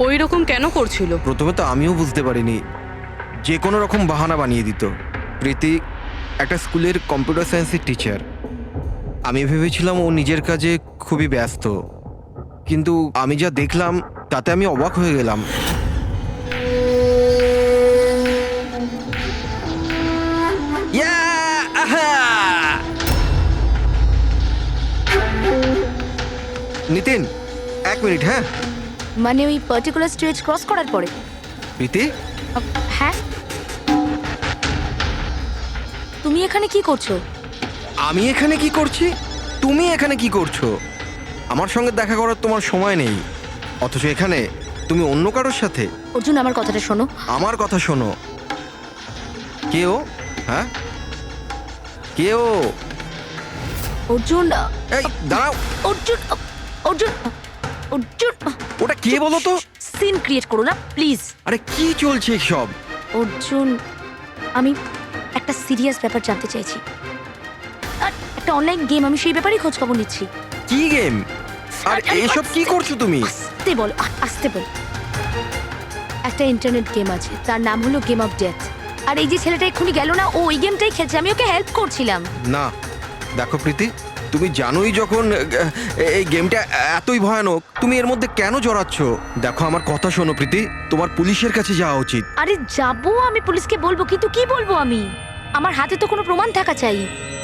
ওই রকম কেন করছিল? প্রথমে তো আমিও বুঝতে পারিনি, যে কোনো রকম বাহানা বানিয়ে দিত। প্রীতি একটা স্কুলের কম্পিউটার সায়েন্সের টিচার। আমি ভেবেছিলাম ও নিজের কাজে খুবই ব্যস্ত, কিন্তু আমি যা দেখলাম তাতে আমি অবাক হয়ে গেলাম। নিতিন, 1 মিনিট। হ্যাঁ মানে ওই পার্টিকুলার স্টেজ ক্রস করার পরে? প্রীতি, হ্যাঁ, তুমি এখানে কি করছো? আমি এখানে কি করছি? তুমি এখানে কি করছো? আমার সঙ্গে দেখা করার তোমার সময় নেই, অথচ এখানে তুমি অন্য কারোর সাথে। অর্জুন, আমার কথাটা শোনো। আমার কথা শোনো। কে ও? হ্যাঁ, কে ও? অর্জুন, এই দাঁড়াও। অর্জুন, অর্জুন, অর্জুন, ওটা কে বলো তো? সিন ক্রিয়েট করো না প্লিজ। আরে কি চলছে সব? অর্জুন, আমি একটা সিরিয়াস ব্যাপার জানতে চাইছি। আর একটা অনলাইন গেম, আমি সেই ব্যাপারেই খোঁজ খবর নিচ্ছি। কি গেম? আর এসব কি করছো তুমি? আস্তে বল, আস্তে বল। একটা ইন্টারনেট গেম আছে, তার নাম হলো গেম অফ ডেথ। আর এই যে ছেলেটা এক্ষুনি গেল না, ও ওই গেমটাই খেলছে, আমি ওকে হেল্প করছিলাম। না দেখো প্রীতি, তুমি জানোই যখন এই গেমটা এতই ভয়ানক, তুমি এর মধ্যে কেন জড়াচ্ছ? দেখো আমার কথা শোনো প্রীতি, তোমার পুলিশের কাছে যাওয়া উচিত। আরে যাবো, আমি পুলিশকে বলবো, কিন্তু কি বলবো আমি? আমার হাতে তো কোনো প্রমাণ থাকা চাই।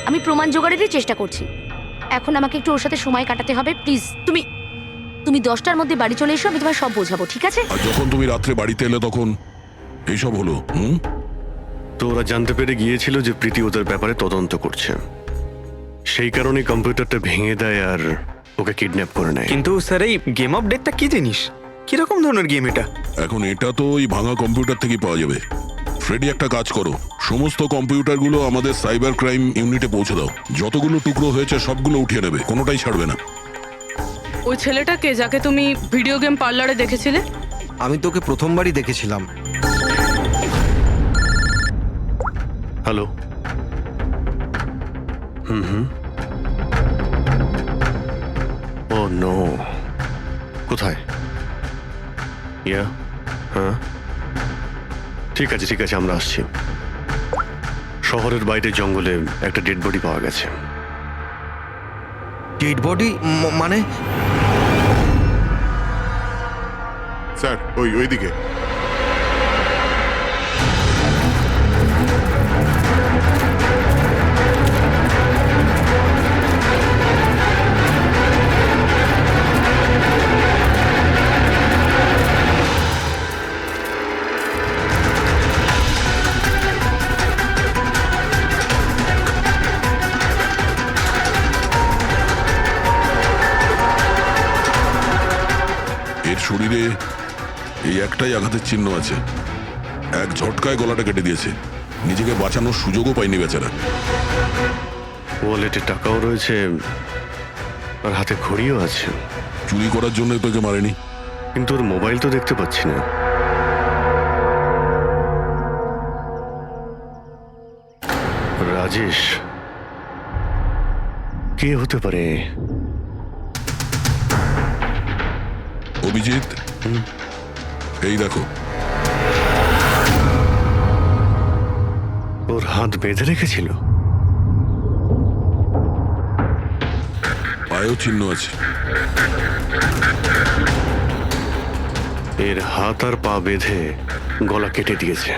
আমি প্রমাণ জোগাড়েরই চেষ্টা করছি। এখন আমাকে একটু ওর সাথে সময় কাটাতে হবে। প্লিজ তুমি 10টার মধ্যে বাড়ি চলে এসো, আমি তোমায় সব বোঝাবো, ঠিক আছে? আর যখন তুমি রাত্রে বাড়িতে এলে তখন এইসব হলো। তো ওরা জানতে পেরে গিয়েছিল যে প্রীতি ওদের ব্যাপারে তদন্ত করছে, সেই কারণে কম্পিউটারটা ভেঙে দেয় আর ওকে কিডন্যাপ করে নেয়। কিন্তু স্যার, এই গেম অফ ডেথটা কি জিনিস? কিরকম ধরনের গেম এটা? এখন এটা তো ওই ভাঙা কম্পিউটার থেকে পাওয়া যাবে। ফ্রেডি, একটা কাজ করো, সমস্ত কম্পিউটারগুলো আমাদের সাইবার ক্রাইম ইউনিটে পৌঁছে দাও। যতগুলো টুকরো হয়েছে সবগুলো উঠিয়ে নেবে, কোনোটাই ছাড়বে না। ওই ছেলেটাকে যাকে তুমি ভিডিও গেম পার্লারে দেখেছিলে? আমি তোকে প্রথমবারই দেখেছিলাম। হ্যালো, ও নো, কোথায়? ইয়া, হ্যাঁ, ঠিক আছে, আমরা আসছি। শহরের বাইরে জঙ্গলে একটা ডেড বডি পাওয়া গেছে। ডেড বডি মানে? স্যার ওইদিকে। এর শরীরে এই একটাই আঘাতের চিহ্ন আছে। এক ঝটকায় গলাটা কেটে দিয়েছে। নিজেকে বাঁচানোর সুযোগও পায়নি বেচারা। ওয়ালেটে টাকাও রয়েছে আর হাতে ঘড়িও আছে। চুরি করার জন্য তোকে মারেনি। কিন্তু ওর মোবাইল তো দেখতে পাচ্ছি না। রাজেশ কে হতে পারে? অভিজিৎ, এই দেখো। ওর হাত বেঁধে রেখেছিল। পায়েও চিহ্ন আছে। এর হাত আর পা বেঁধে গলা কেটে দিয়েছে।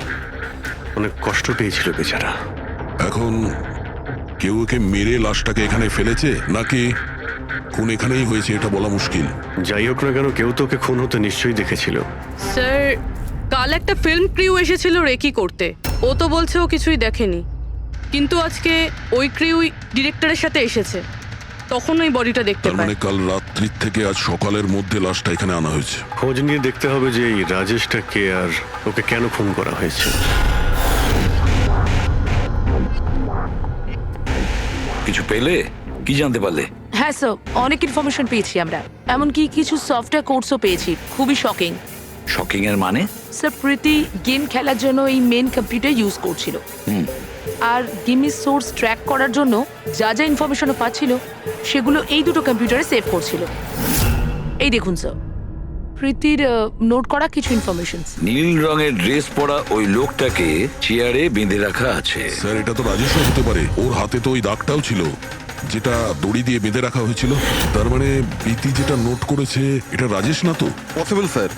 অনেক কষ্ট পেয়েছিল বেচারা। এখন কেউ ওকে মেরে লাশটাকে এখানে ফেলেছে নাকি খুন এখানেই হয়েছে এটা বলা মুশকিল। যাই হোক না কেন, কেউ তোকে খুন হতে নিশ্চয়ই দেখেছিল। স্যার, কাল একটা ফিল্ম ক্রিউ এসেছিল রেকি করতে। ও তো বলছে ও কিছুই দেখেনি, কিন্তু আজকে ওই ক্রিউ ডিরেক্টরের সাথে এসেছে, তখন ওই বডিটা দেখতে তার পায়। মানে কাল রাত্রির থেকে আজ সকালের মধ্যে লাশটা এখানে আনা হয়েছে। খোঁজ নিয়ে দেখতে হবে যে এই রাজেশটা কে আর ওকে কেন খুন করা হয়েছে। কিছু পেলে? কি জানতে পারলে? হ্যাঁ স্যার, অনেক ইনফরমেশন পেয়েছি আমরা, এমনকি কিছু সফটওয়্যার কোর্সও পেয়েছি। খুবই শকিং। শকিং এর মানে? স্যার, প্রীতি গেম খেলার জন্য এই মেন কম্পিউটার ইউজ করছিল, আর গেমের সোর্স ট্র্যাক করার জন্য যা যা ইনফরমেশনও পাচ্ছিল সেগুলো এই দুটো কম্পিউটারে সেভ করছিল। এই দেখুন স্যার, প্রীতির নোট করা কিছু ইনফরমেশন। নীল রঙের ড্রেস পরা ওই লোকটাকে চেয়ারে বেঁধে রাখা আছে। স্যার, এটা তো রাজেশও হতে পারে। ওর হাতে তো ওই দাগটাও ছিল যেটা দড়ি দিয়ে বেঁধে রাখা হয়েছিল। তার মানে প্রীতি যেটা নোট করেছে এটা রাজেশ না তো? Possible sir.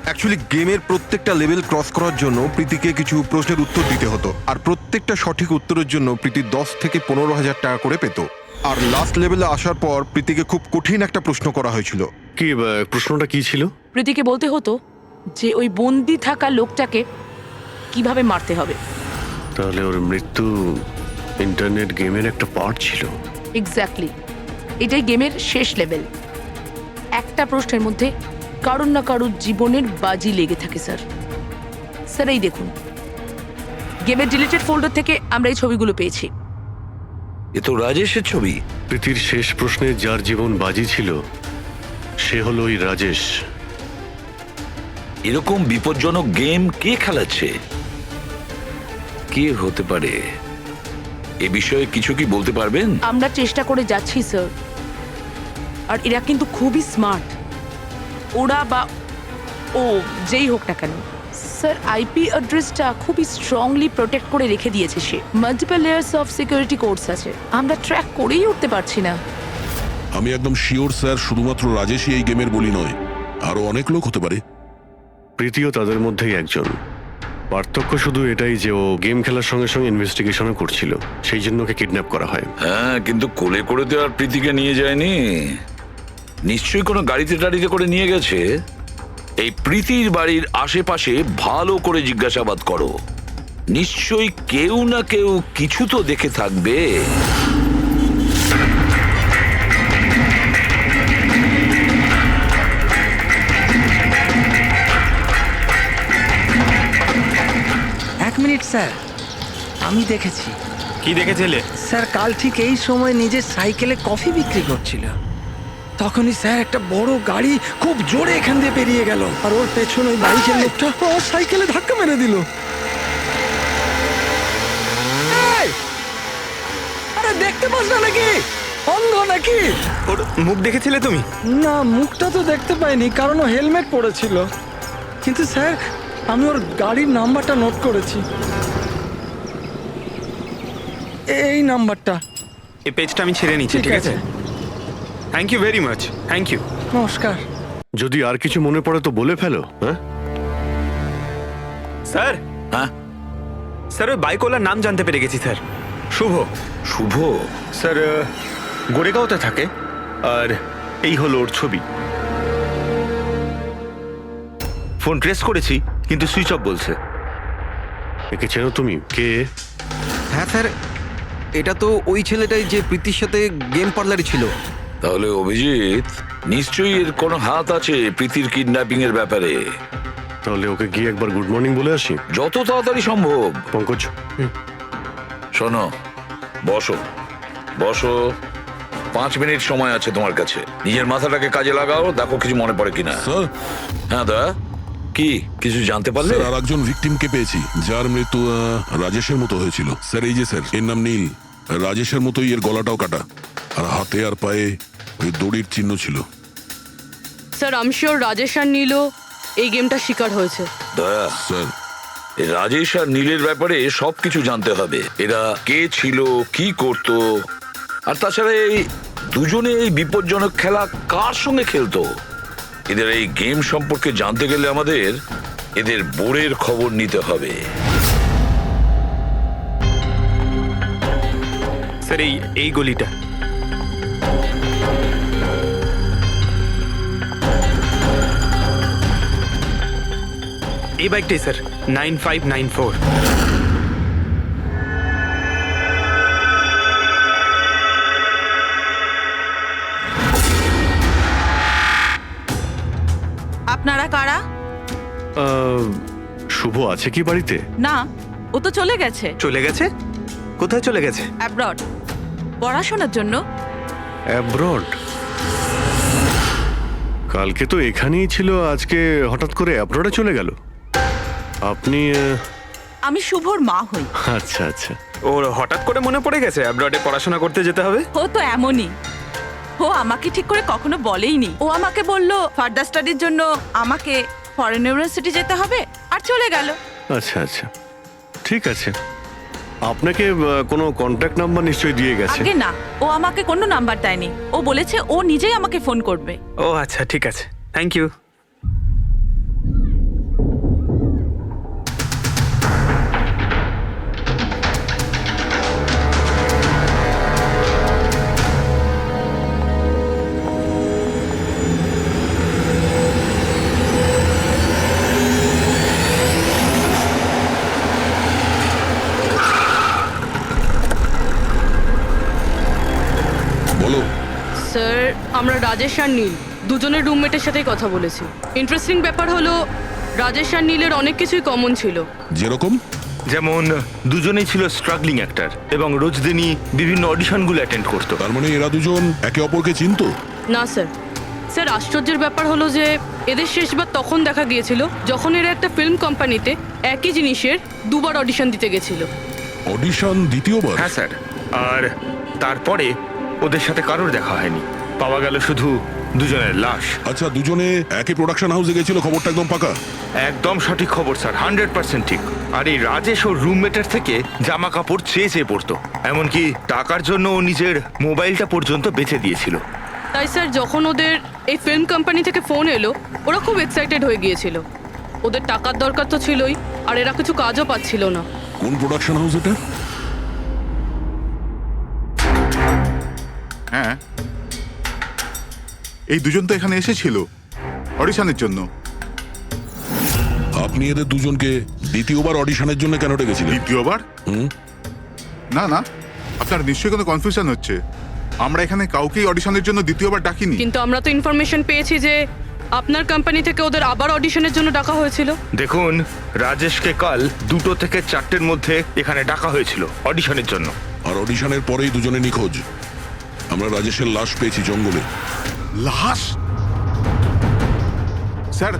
অ্যাকচুয়ালি গেমের প্রত্যেকটা লেভেল ক্রস করার জন্য প্রীতিকে কিছু প্রশ্নের উত্তর দিতে হতো, আর প্রত্যেকটা সঠিক উত্তরের জন্য প্রীতি 10 থেকে 15,000 টাকা করে পেত। আর লাস্ট লেভেলে আসার পর প্রীতিকে খুব কঠিন একটা প্রশ্ন করা হয়েছিল। কি প্রশ্নটা কি ছিল? প্রীতিকে বলতে হতো যে ওই বন্দি থাকা লোকটাকে কিভাবে মারতে হবে। তাহলে ওর মৃত্যু ইন্টারনেট গেমের একটা পার্ট ছিল। এক্স্যাক্টলি, এটাই গেমের শেষ লেভেল। একটা প্রশ্নের মধ্যে কারোর না কারোর জীবনের বাজি লেগে থাকে স্যার। স্যার, এই দেখুন, গেমের ডিলিটেড ফোল্ডার থেকে আমরা এই ছবিগুলো পেয়েছি। এ তো রাজেশের ছবি। প্রীতির শেষ প্রশ্নে যার জীবন বাজি ছিল সে হলো ওই রাজেশ। এরকম বিপজ্জনক গেম কে খেলাচ্ছে? কে হতে পারে? এ বিষয়ে কিছু কি বলতে পারবেন? আমরা চেষ্টা করে যাচ্ছি স্যার, আর এরা কিন্তু খুবই স্মার্ট। ওরা বা ও যেই হোক না কেন স্যার, আইপি অ্যাড্রেসটা খুবই স্ট্রংলি প্রোটেক্ট করে রেখে দিয়েছে সে। Multiple layers of security codes আছে, আমরা ট্র্যাক করেই উঠতে পারছি না। আমি একদম শিওর স্যার, শুধুমাত্র রাজেশই এই গেমের বলি নয়, আরো অনেক লোক হতে পারে। প্রীতিও তাদের মধ্যেই একজন। পার্থক্য শুধু এটাই যে ও গেম খেলার সঙ্গে সঙ্গে ইনভেস্টিগেশনও করছিল, সেই জন্য ওকে কিডন্যাপ করা হয়। হ্যাঁ, কিন্তু কোলে করে তো আর প্রীতিকে নিয়ে যায়নি। নিশ্চয়ই কোনো গাড়িতে টাড়িতে করে নিয়ে গেছে। এই প্রীতির বাড়ির আশেপাশে ভালো করে জিজ্ঞাসাবাদ করো। নিশ্চয়ই কেউ না কেউ কিছু তো দেখে থাকবে। এক মিনিট স্যার, আমি দেখেছি। কি দেখেছিলে? স্যার, কাল ঠিক এই সময় নিজের সাইকেলে কফি বিক্রি করছিল। তখনই স্যার একটা বড় গাড়ি খুব জোরে এখান দিয়ে পেরিয়ে গেল, আর ওর পেছনে ওই বাইকের লোকটা ওর সাইকেলে ধাক্কা মেরে দিল। এই! আরে আরে দেখতে পাস না নাকি? অন্ধ নাকি? ওর মুখ দেখেছিলে তুমি? না, মুখটা তো দেখতে পাইনি কারণ ও হেলমেট পরেছিল। কিন্তু স্যার, আমি ওর গাড়ির নাম্বারটা নোট করেছি। এই নাম্বারটা। এই পেজটা আমি ছেড়ে নিচ্ছি, ঠিক আছে? Thank you very much, thank you. নমস্কার। যদি আর কিছু মনে পড়ে তো বলে ফেলো। হ্যাঁ স্যার, হ্যাঁ স্যার ওই বাইকওয়ালার নাম জানতে পেরে গেছি স্যার। শুভ। শুভ? স্যার গোরেগাঁওতে থাকে, আর এই হলো ওর ছবি। ফোন ট্রেস করেছি কিন্তু সুইচ অফ বলছে। একে চেনো তুমি? কে? হ্যাঁ স্যার, এটা তো ওই ছেলেটাই যে প্রীতির সাথে গেম পার্লারে ছিল। তাহলে অভিজিৎ নিশ্চয়ই এর কোনো হাত আছে প্রীতির কিডন্যাপিং এর ব্যাপারে। তাহলে ওকে গিয়ে একবার গুড মর্নিং বলে আসি। যত তাড়াতাড়ি সম্ভব। পঙ্কজ, শোনো, বসো বসো, 5 মিনিট সময় আছে তোমার কাছে। নিজের মাথাটাকে কাজে লাগাও, দেখো কিছু মনে পড়ে কিনা। স্যার, হ্যাঁ দা, কি কিছু জানতে পারলে? স্যার আর একজন ভিকটিমকে পেয়েছি যার মৃত্যু রাজেশের মতো হয়েছিল। স্যার এই যে স্যার, এর নাম নীল। রাজেশের মতোই এর গলাটাও কাটা, আর হাতে আর পায়ে ওই দড়ির চিহ্ন ছিল। স্যার আমি শিওর রাজেশ আর নীলও এই গেমটা শিকার হয়েছে। দয়া, স্যার এই রাজেশ আর নীলের ব্যাপারে সবকিছু জানতে হবে। এরা কে ছিল, কি করত, আর তাছাড়া এই দুজনে এই বিপজ্জনক খেলা কার সঙ্গে খেলতো। এদের এই গেম সম্পর্কে জানতে গেলে আমাদের এদের বোর্ডের খবর নিতে হবে। স্যার এই গলিটা। এই বাইকটাই স্যার, 9594। আপনারা কারা? শুভ আছে কি বাড়িতে? না, ও তো চলে গেছে চলে গেছে? কোথায় চলে গেছে? অ্যাব্রড, পড়াশোনার জন্য। অ্যাব্রড? কালকে তো এখানেই ছিল, আজকে হঠাৎ করে অ্যাব্রডে চলে গেল। আপনি আমি শুভর মা হই। আচ্ছা আচ্ছা। ওর হঠাৎ করে মনে পড়ে গেছে অ্যাব্রডে পড়াশোনা করতে যেতে হবে। ও তো এমনই, ও আমাকে ঠিক করে কখনো বলেইনি। ও আমাকে বলল ফার্দার স্টাডির জন্য আমাকে ফরেন ইউনিভার্সিটি যেতে হবে, আর চলে গেল। আচ্ছা আচ্ছা, ঠিক আছে। আপনাকে কোনো কন্ট্যাক্ট নাম্বার নিশ্চয়ই দিয়ে গেছে। আগে না, ও আমাকে কোনো নাম্বার দেয়নি। ও বলেছে ও নিজেই আমাকে ফোন করবে। ও আচ্ছা, ঠিক আছে, থ্যাংক ইউ। বলো। স্যার আমরা রাজেশ আর নীল দুজনের রুমমেটের সাথেই কথা বলেছি। ইন্টারেস্টিং ব্যাপার হলো রাজেশ আর নীলের অনেক কিছুই কমন ছিল। যেরকম? যেমন দুজনেই ছিল স্ট্রাগলিং অ্যাক্টর এবং রোজ দিনই বিভিন্ন অডিশনগুলো অ্যাটেন্ড করতো। তার মানে এরা দুজন একে অপরকে চিনতো? না স্যার। স্যার আশ্চর্যের ব্যাপার হলো যে এদের শেষবার তখন দেখা গিয়েছিল যখন এরা একটা ফিল্ম কোম্পানিতে একই জিনিসের দুবার অডিশন দিতে গেছিল। অডিশন দ্বিতীয়বার? হ্যাঁ স্যার, আর তারপরে ওদের সাথে কারোর দেখা হয়নি, পাওয়া গেল শুধু দুজনের লাশ। আচ্ছা, দুজনে একই প্রোডাকশন হাউসে গেছিল, খবরটা একদম পাকা? একদম সঠিক খবর স্যার, 100% ঠিক। আর এই রাজেশ ওর রুমমেটের থেকে জামা কাপড় চেয়ে চেয়ে পড়তো, এমনকি টাকার জন্য ও নিজের মোবাইলটা পর্যন্ত বেচে দিয়েছিল। তাই স্যার যখন ওদের এই ফিল্ম কোম্পানি থেকে ফোন এলো ওরা খুব এক্সাইটেড হয়ে গিয়েছিল। ওদের টাকার দরকার তো ছিলই, আর এরা কিছু কাজও পাচ্ছিল না। কোন প্রোডাকশন হাউস এটা? হ্যাঁ, এই দুজন তো এখানে এসেছিল অডিশনের জন্য। আপনি এদের দুজনকে দ্বিতীয়বার অডিশনের জন্য কেন ডেকেছিলেন? দ্বিতীয়বার? না না, আপনার নিশ্চয়ই কোনো কনফিউশন হচ্ছে। আমরা এখানে কাউকেই অডিশনের জন্য দ্বিতীয়বার ডাকিনি। কিন্তু আমরা তো ইনফরমেশন পেয়েছি যে আপনার কোম্পানি থেকে ওদের আবার অডিশনের জন্য ডাকা হয়েছিল। দেখুন, রাজেশকে কাল 2টো থেকে 4টের মধ্যে এখানে ডাকা হয়েছিল অডিশনের জন্য। আর অডিশনের পরেই দুজনে নিখোঁজ। আমরা রাজেশের লাশ পেয়েছি জঙ্গলে। লাশ? স্যার,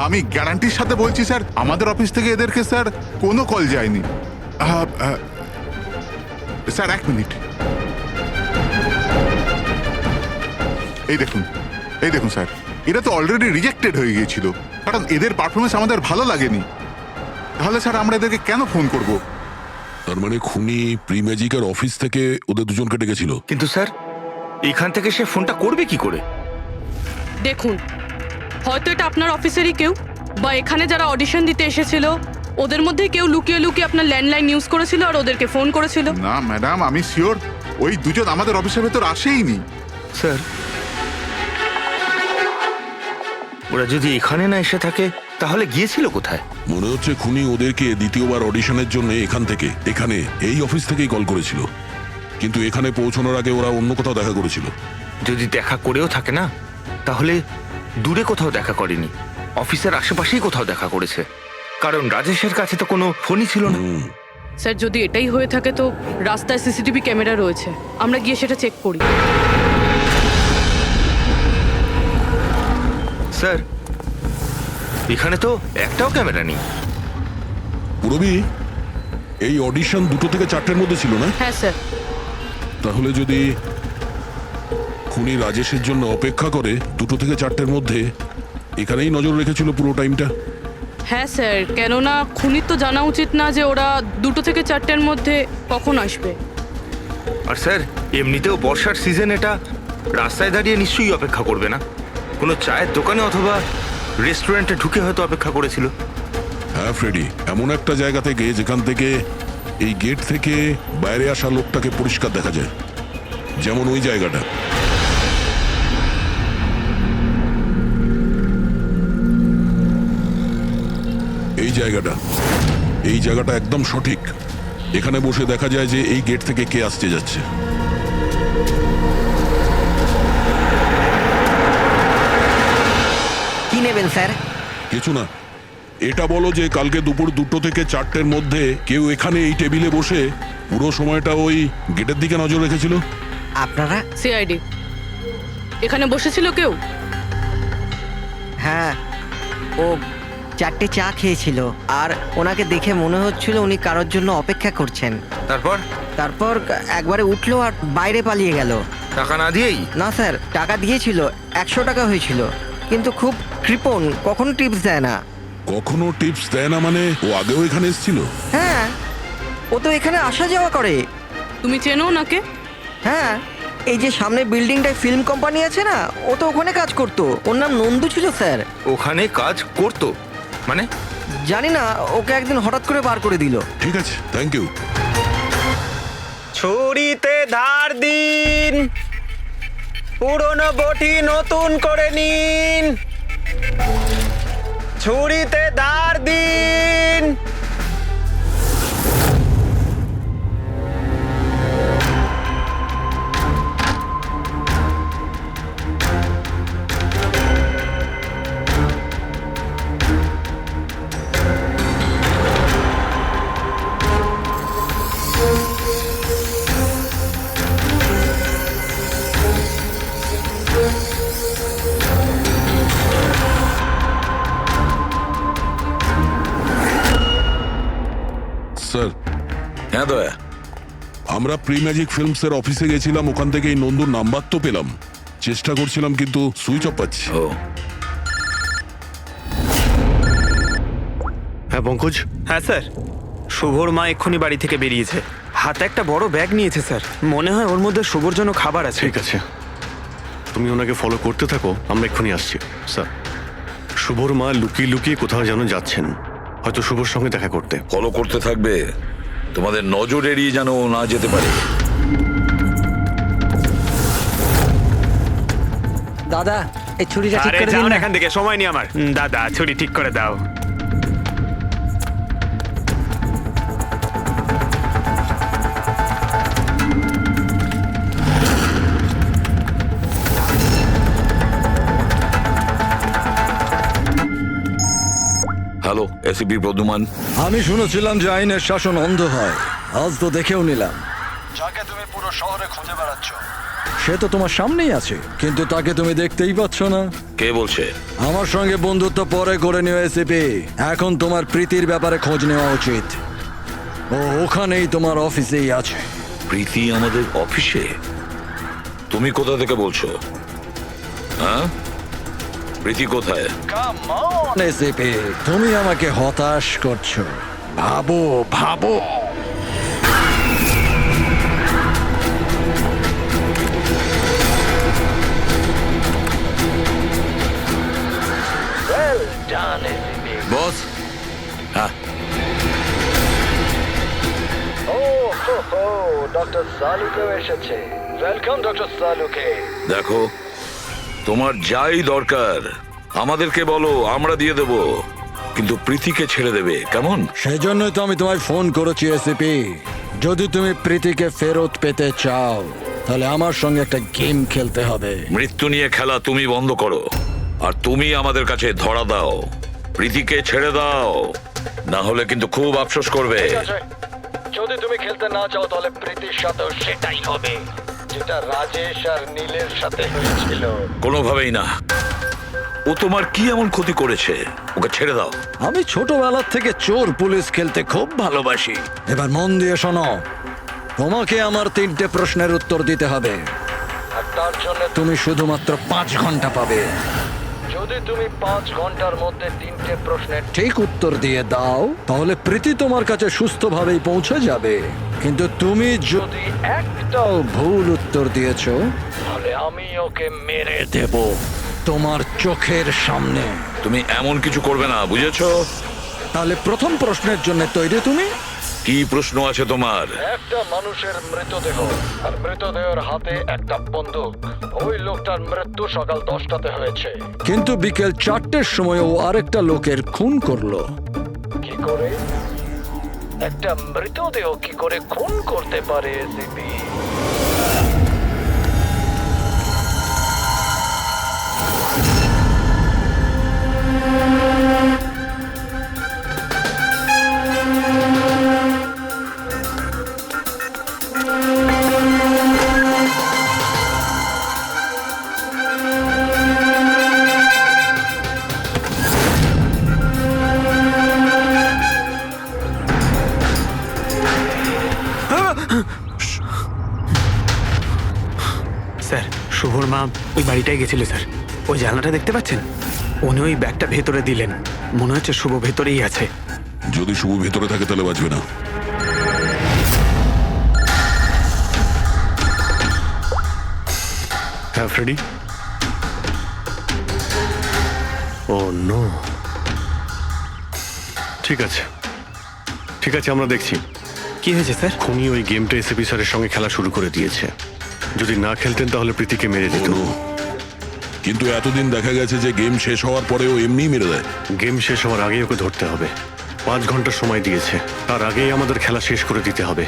আমি গ্যারান্টির সাথে বলছি স্যার, আমাদের অফিস থেকে এদেরকে স্যার কোনো কল যায়নি। Sir 1 minute. এই দেখুন স্যার, এরা তো অলরেডি রিজেক্টেড হয়ে গিয়েছিল, কারণ এদের পারফরমেন্স আমাদের ভালো লাগেনি। তাহলে স্যার আমরা এদেরকে কেন ফোন করব? তার মানে খুনি প্রি ম্যাজিকের অফিস থেকে ওদের দুজনকে ডেকেছিল। কিন্তু স্যার এখান থেকে সে ফোনটা করবে কি করে? দেখুন, হয়তো এটা আপনার অফিসেরই কেউ, বা এখানে যারা অডিশন দিতে এসেছিল ওদের মধ্যে কেউ লুকিয়ে লুকিয়ে আপনার ল্যান্ডলাইন ইউজ করেছিল আর ওদেরকে ফোন করেছিল। না ম্যাডাম, আমি শিওর ওই দুজন আমাদের অফিসের ভেতর আসেইনি। স্যার ওরা যদি এখানে না এসে থাকে তাহলে গিয়েছিল কোথায়? মনে হচ্ছে খুনি ওদেরকে দ্বিতীয়বার অডিশনের জন্য এখানে এই অফিস থেকেই কল করেছিল, কিন্তু এখানে পৌঁছানোর আগে ওরা অন্য কোথাও দেখা করেছিল। যদি দেখা করেও থাকে না, তাহলে দূরে কোথাও দেখা করেনি, অফিসের আশেপাশেই কোথাও দেখা করেছে, কারণ রাজেশের কাছে তো কোনো ফোনই ছিল না। স্যার যদি এটাই হয়ে থাকে তো রাস্তায় সিসিটিভি ক্যামেরা রয়েছে, আমরা গিয়ে সেটা চেক করি। স্যার এখানে তো একটাও ক্যামেরা নেই। পুরবি, এই অডিশন 2 থেকে 4টের মধ্যে ছিল না? হ্যাঁ স্যার। তাহলে যদি খুনি রাজেশের জন্য অপেক্ষা করে 2 থেকে 4টের মধ্যে, এখানেই নজর রেখেছিল পুরো টাইমটা। হ্যাঁ স্যার, কেননা খুনির তো জানা উচিত না যে ওরা 2 থেকে 4টের মধ্যে কখন আসবে। আর স্যার এমনিতেও বর্ষার সিজন, এটা রাস্তায় দাঁড়িয়ে নিশ্চয়ই অপেক্ষা করবে না, কোনো চায়ের দোকানে অথবা রেস্টুরেন্টে ঢুকে হয়তো অপেক্ষা করেছিল। হ্যাঁ ফ্রেডি, এমন একটা জায়গা থেকে যেখান থেকে এই গেট থেকে বাইরে আসা লোকটাকে পরিষ্কার দেখা যায়, যেমন ওই জায়গাটা। এই জায়গাটা একদম সঠিক। এখানে বসে দেখা যায় যে এই গেট থেকে কে আসতে যাচ্ছে। কি নেবেন স্যার? কিছু না, এটা বলো যে কালকে দুপুর 2 থেকে 4টের মধ্যে কেউ এখানে এই টেবিলে বসে পুরো সময়টা ওই গেটের দিকে নজর রেখেছিল? আপনারা? সিআইডি এখানে বসেছিল কেউ? হ্যাঁ, ও 4টে চা খেয়েছিল, আর ওনাকে দেখে মনে হচ্ছিল উনি কারোর জন্য অপেক্ষা করছেন। তারপর একবারে উঠলো আর বাইরে পালিয়ে গেল। টাকা না দিয়েই? না স্যার, টাকা দিয়েছিল, 100 টাকা হয়েছিল, কিন্তু খুব কৃপণ, কখনো টিপস দেয় না। কখনো টিপস দেয় না মানে? ও আগেও এখানে এসেছিল? হ্যাঁ, ও তো এখানে আসা যাওয়া করে। তুমি চেনো নাকে? হ্যাঁ, এই যে সামনে বিল্ডিংটায় ফিল্ম কোম্পানি আছে না, ও তো ওখানে কাজ করতো। ওর নাম নন্দু ছিল স্যার। ওখানে কাজ করতো মানে? জানি না, ওকে একদিন হঠাৎ করে বার করে দিল। ঠিক আছে, থ্যাংক ইউ। ছুরিতে ধার দিন, পুরনো বটি নতুন করে নিন, ছুরিতে ধার দিন। স্যার। হ্যাঁ দয়া, আমরা প্রি ম্যাজিক ফিল্মসের অফিসে গেছিলাম, ওখান থেকে এই নন্দুর নাম্বার তো পেলাম, চেষ্টা করছিলাম কিন্তু সুইচ অফ পাচ্ছি। হ্যাঁ পঙ্কজ। হ্যাঁ স্যার, শুভর মা এক্ষুনি বাড়ি থেকে বেরিয়েছে, হাতে একটা বড় ব্যাগ নিয়েছে স্যার। মনে হয় ওর মধ্যে শুভর জন্য খাবার আছে। ঠিক আছে, তুমি ওনাকে ফলো করতে থাকো, আমরা এক্ষুনি আসছি। স্যার, শুভর মা লুকিয়ে লুকিয়ে কোথাও যেন যাচ্ছেন, হয়তো শুভর সঙ্গে দেখা করতে। ফলো করতে থাকবে, তোমাদের নজর এড়িয়ে যেন না যেতে পারে। দাদা, এই ছুরিটা ঠিক করে দিন না। এখান থেকে সময় নেই আমার। দাদা, ছুরি ঠিক করে দাও। Hello, ACP Pradyuman. আমি শুনেছিলাম যে আইনের শাসন অন্ধ হয়, আজ তো দেখেও নিলাম। যাকে তুমি পুরো শহরে খুঁজে বেড়াচ্ছ, সে তো তোমার সামনেই আছে, কিন্তু তাকে তুমি দেখতেই পাচ্ছ না। কে বলছে? আমার সঙ্গে বন্ধুত্ব পরে করে নিও এসিপি, এখন তোমার প্রীতির ব্যাপারে খোঁজ নেওয়া উচিত। ও ওখানেই তোমার অফিসেই আছে। প্রীতি আমাদের অফিসে? তুমি কোথা থেকে বলছো? হ্যাঁ, প্রীতি কোথায়? এসিপি, তুমি আমাকে হতাশ করছো। ভাবো ভাবো। Well done, ACP. বস, হ্যাঁ, ডক্টর সালুকেও এসেছে। Welcome doctor Saluke. দেখো, তোমার যাই দরকার আমাদেরকে বলো, আমরা দিয়ে দেব, কিন্তু প্রীতিকে ছেড়ে দেবে, কেমন? সেজন্যই তো আমি তোমায় ফোন করেছি এসিপি। যদি তুমি প্রীতিকে ফেরত পেতে চাও তাহলে আমার সঙ্গে একটা গেম খেলতে হবে। মৃত্যু নিয়ে খেলা তুমি বন্ধ করো, আর তুমি আমাদের কাছে ধরা দাও। প্রীতিকে ছেড়ে দাও, না হলে কিন্তু খুব আফসোস করবে। ঠিক আছে, যদি তুমি খেলতে না চাও তাহলে প্রীতির সাথেও সেটাই হবে, যেটা রাজেশ আর নীলের সাথে হয়েছিল। কোনোভাবেই না। ও তোমার কি এমন ক্ষতি করেছে? ওকে ছেড়ে দাও। আমি ছোটবেলার থেকে চোর পুলিশ খেলতে খুব ভালোবাসি। এবার মন দিয়ে শোনো, তোমাকে আমার 3টে প্রশ্নের উত্তর দিতে হবে। আর তার জন্য তুমি শুধুমাত্র 5 ঘন্টা পাবে। যদি তুমি 5 ঘন্টার মধ্যে 3টে প্রশ্নের ঠিক উত্তর দিয়ে দাও তাহলে প্রীতি তোমার কাছে সুস্থভাবেই পৌঁছে যাবে। কিন্তু তুমি যদি একটাও ভুল উত্তর দিয়েছো তাহলে আমি ওকে মেরে দেব তোমার চোখের সামনে। তুমি এমন কিছু করবে না, বুঝেছো? তাহলে প্রথম প্রশ্নের জন্য তৈরি তুমি? কি প্রশ্ন আছে তোমার? একটা মানুষের মৃতদেহ, আর মৃতদেহের হাতে একটা বন্দুক। ওই লোকটার মৃত্যু সকাল 10টাতে হয়েছে। কিন্তু বিকেল 4টের সময় ও আরেকটা লোকের খুন করলো। কি করে একটা মৃতদেহ কি করে খুন করতে পারে এসিপি? স্যার, শুভর মা ওই বাড়িটায় গেছিল স্যার। ওই জানলাটা দেখতে পাচ্ছেন? উনি ওই ব্যাগটা ভেতরে দিলেন। মনে হচ্ছে শুভ ভেতরেই আছে। যদি শুভ ভেতরে থাকে তাহলে বাঁচবে না। হ্যাঁ ফ্রেডি। ও নো। ঠিক আছে, ঠিক আছে, আমরা দেখছি। কি হয়েছে স্যার? খুনি ওই গেমটা এসিপি স্যারের সঙ্গে খেলা শুরু করে দিয়েছে। যদি না খেলতেন তাহলে প্রীতিকে মেরে দিত। কিন্তু এতদিন দেখা গেছে যে গেম শেষ হওয়ার পরেও এমনিই মেরে দেয়। গেম শেষ হওয়ার আগেই ওকে ধরতে হবে। 5 ঘন্টা সময় দিয়েছে, তার আগেই আমাদের খেলা শেষ করে দিতে হবে।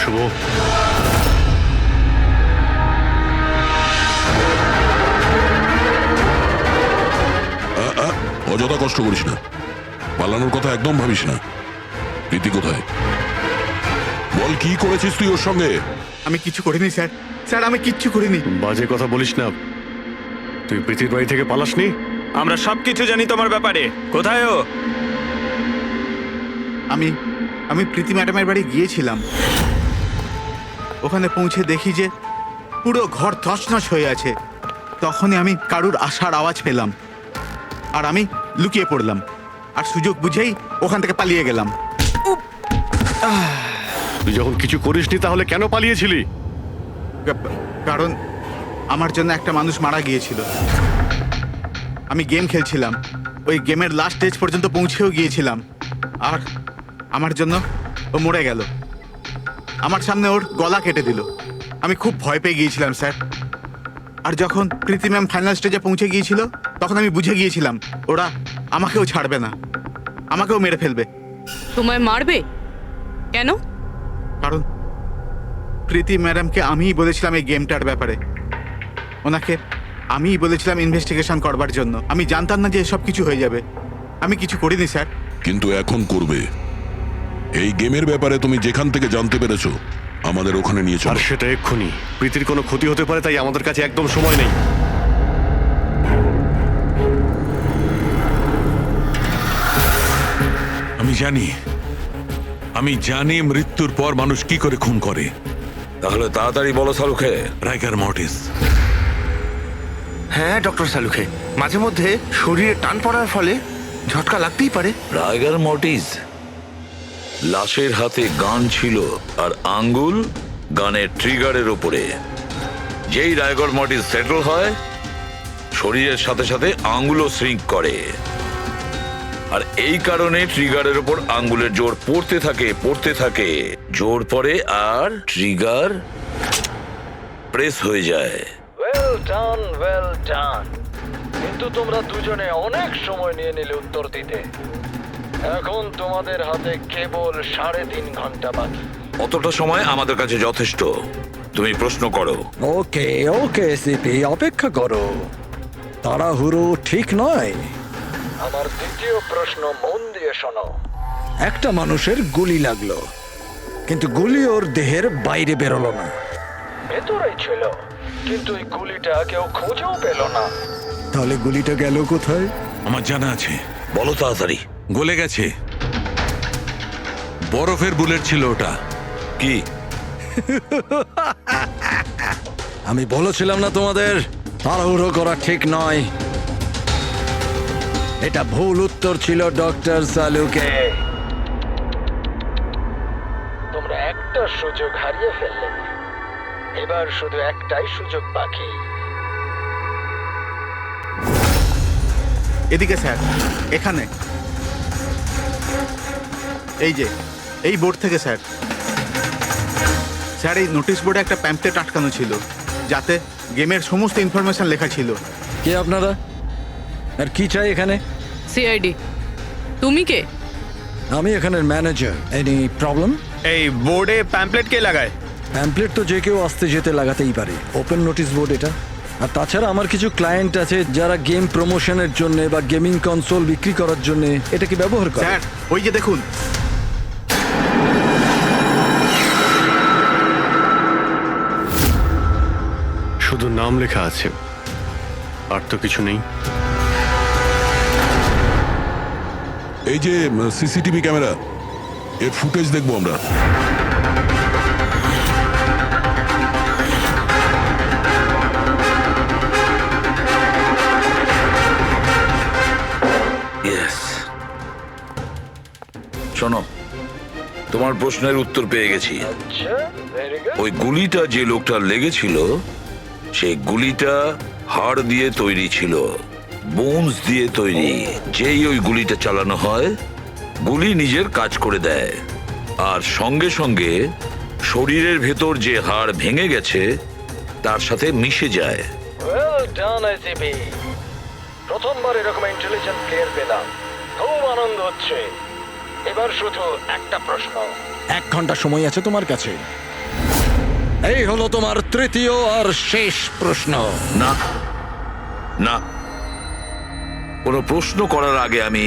শুভ, অযথা কষ্ট করিস না, পালানোর কথা একদম ভাবিস না। প্রীতি কোথায়? বল, কি করেছিস তুই ওর সঙ্গে? আমি কিছু করিনি স্যার। স্যার, আমি কিচ্ছু করিনি। বাজে কথা বলিস না। তুই প্রীতির বাড়ি থেকে পালাসনি? আমরা সবকিছু জানি তোমার ব্যাপারে। কোথায় ও? আমি প্রীতি ম্যাডামের বাড়ি গিয়েছিলাম। ওখানে পৌঁছে দেখি যে পুরো ঘর তছনছ হয়ে আছে। তখনই আমি কারুর আসার আওয়াজ পেলাম, আর আমি লুকিয়ে পড়লাম, আর সুযোগ বুঝেই ওখান থেকে পালিয়ে গেলাম। তুই যখন কিছু করিসনি তাহলে কেন পালিয়েছিলি? কারণ আমার জন্য একটা মানুষ মারা গিয়েছিল। আমি গেম খেলছিলাম, ওই গেমের লাস্ট স্টেজ পর্যন্ত পৌঁছেও গিয়েছিলাম, আর আমার জন্য ও মরে গেল। আমার সামনে ওর গলা কেটে দিল। আমি খুব ভয় পেয়ে গিয়েছিলাম স্যার। আর যখন প্রীতি ম্যাম ফাইনাল স্টেজে পৌঁছে গিয়েছিল তখন আমি বুঝে গিয়েছিলাম ওরা আমাকেও ছাড়বে না, আমাকেও মেরে ফেলবে। তোমায় মারবে কেন? কারণ প্রীতি ম্যাডামকে আমিই বলেছিলাম এই গেমটার ব্যাপারে। ওনাকে আমিই বলেছিলাম ইনভেস্টিগেশন করবার জন্য। আমি জানতাম না যে এসব কিছু হয়ে যাবে। আমি কিছু করিনি স্যার। কিন্তু এখন করবে। এই গেমের ব্যাপারে তুমি যেখান থেকে জানতে পেরেছো আমাদের ওখানে নিয়ে আর চলো। সেটা এক্ষুনি। প্রীতির কোনো ক্ষতি হতে পারে, তাই আমাদের কাছে একদম সময় নেই। আমি জানি মৃত্যুর পর মানুষ কি করে খুন করে। তাহলে তাড়াতাড়ি বলো শাহরুখে। রাইগার মর্টিস। হ্যাঁ ডক্টর সালুখে, মাঝে মধ্যে শরীরে টান পড়ার ফলে ঝটকা লাগতেই পারে। রাইগার মর্টিস লাশের হাতে গান ছিল আর আঙ্গুল গানের ট্রিগারের ওপরে। যেই রাইগার মর্টিস সেটেল হয়, শরীরের সাথে সাথে আঙ্গুলও শ্রিঙ্ক করে। আর এই কারণে ট্রিগারের ওপর আঙ্গুলের জোর পড়তে থাকে, জোর পড়ে আর ট্রিগার প্রেস হয়ে যায়। Well done. কিন্তু তোমরা দুজনে অনেক সময় নিয়ে নিলে উত্তর দিতে। এখন তোমাদের হাতে কেবল 3.5 ঘন্টা বাকি। অতটা সময় আমাদের কাছে যথেষ্ট। তুমি প্রশ্ন করো। ওকে ওকে সিপি, অপেক্ষা করো, তাড়াহুড়ো ঠিক নয়। আমার দ্বিতীয় প্রশ্ন মন দিয়ে শোনো। একটা মানুষের গুলি লাগলো, কিন্তু গুলি ওর দেহের বাইরে বেরোলো না। ভেতরেই ছিল, কিন্তু এই গুলিটা কেউ খুঁজেও পেল না। তাহলে গুলিটা গেল কোথায়? আমার জানা আছে। বলো তাড়াতাড়ি। গলে গেছে। বরফের বুলেট ছিল ওটা। কি? আমি বলেছিলাম না তোমাদের তাড়াহুড়ো করা ঠিক নয়। এটা ভুল উত্তর ছিল ডক্টর সালুকে। তোমরা একটা সুযোগ হারিয়ে ফেললে। এবার শুধু একটাই সুযোগ বাকি। এদিকে স্যার, এখানে এই যে এই বোর্ড থেকে স্যার। স্যার এই নোটিশ বোর্ডে একটা প্যাম্পলেট আটকানো ছিল, যাতে গেমের সমস্ত ইনফরমেশন লেখা ছিল। কে আপনারা আর কি চাই এখানে? সিআইডি। তুমি কে? আমি এখানের ম্যানেজার। Any problem? এই বোর্ডে প্যাম্পলেট কে লাগায়? প্যাম্পলেট তো যে কেউ আসতে যেতে লাগাতেই পারে। ওপেন নোটিশ বোর্ড এটা। আর তাছাড়া আমার কিছু ক্লায়েন্ট আছে যারা গেম প্রমোশনের জন্য বা গেমিং কনসোল বিক্রি করার জন্য এটাকে ব্যবহার করে। স্যার ওই যে দেখুন। শুধু নাম লেখা আছে, আর তো কিছু নেই। এই যে সিসিটিভি ক্যামেরা, এর ফুটেজ দেখবো আমরা। শোনো, তোমার প্রশ্নের উত্তর পেয়ে গেছি। আচ্ছা, ভেরি গুড। ওই গুলিটা যে লোকটার লেগেছিল, সেই গুলিটা হাড় দিয়ে তৈরি ছিল, বোনস দিয়ে তৈরি। যেই ওই গুলিটা চালানো হয়, গুলি নিজের কাজ করে দেয়, আর সঙ্গে সঙ্গে শরীরের ভেতর যে হাড় ভেঙে গেছে তার সাথে মিশে যায়। Well done ICP. প্রথমবার এরকম ইন্টেলিজেন্ট প্লেয়ার পেলাম, খুব আনন্দ হচ্ছে। এবার শুধু একটা প্রশ্ন। 1 ঘন্টা সময় আছে তোমার কাছে। এই হলো তোমার তৃতীয় আর শেষ প্রশ্ন। না না, কোনো প্রশ্ন করার আগে আমি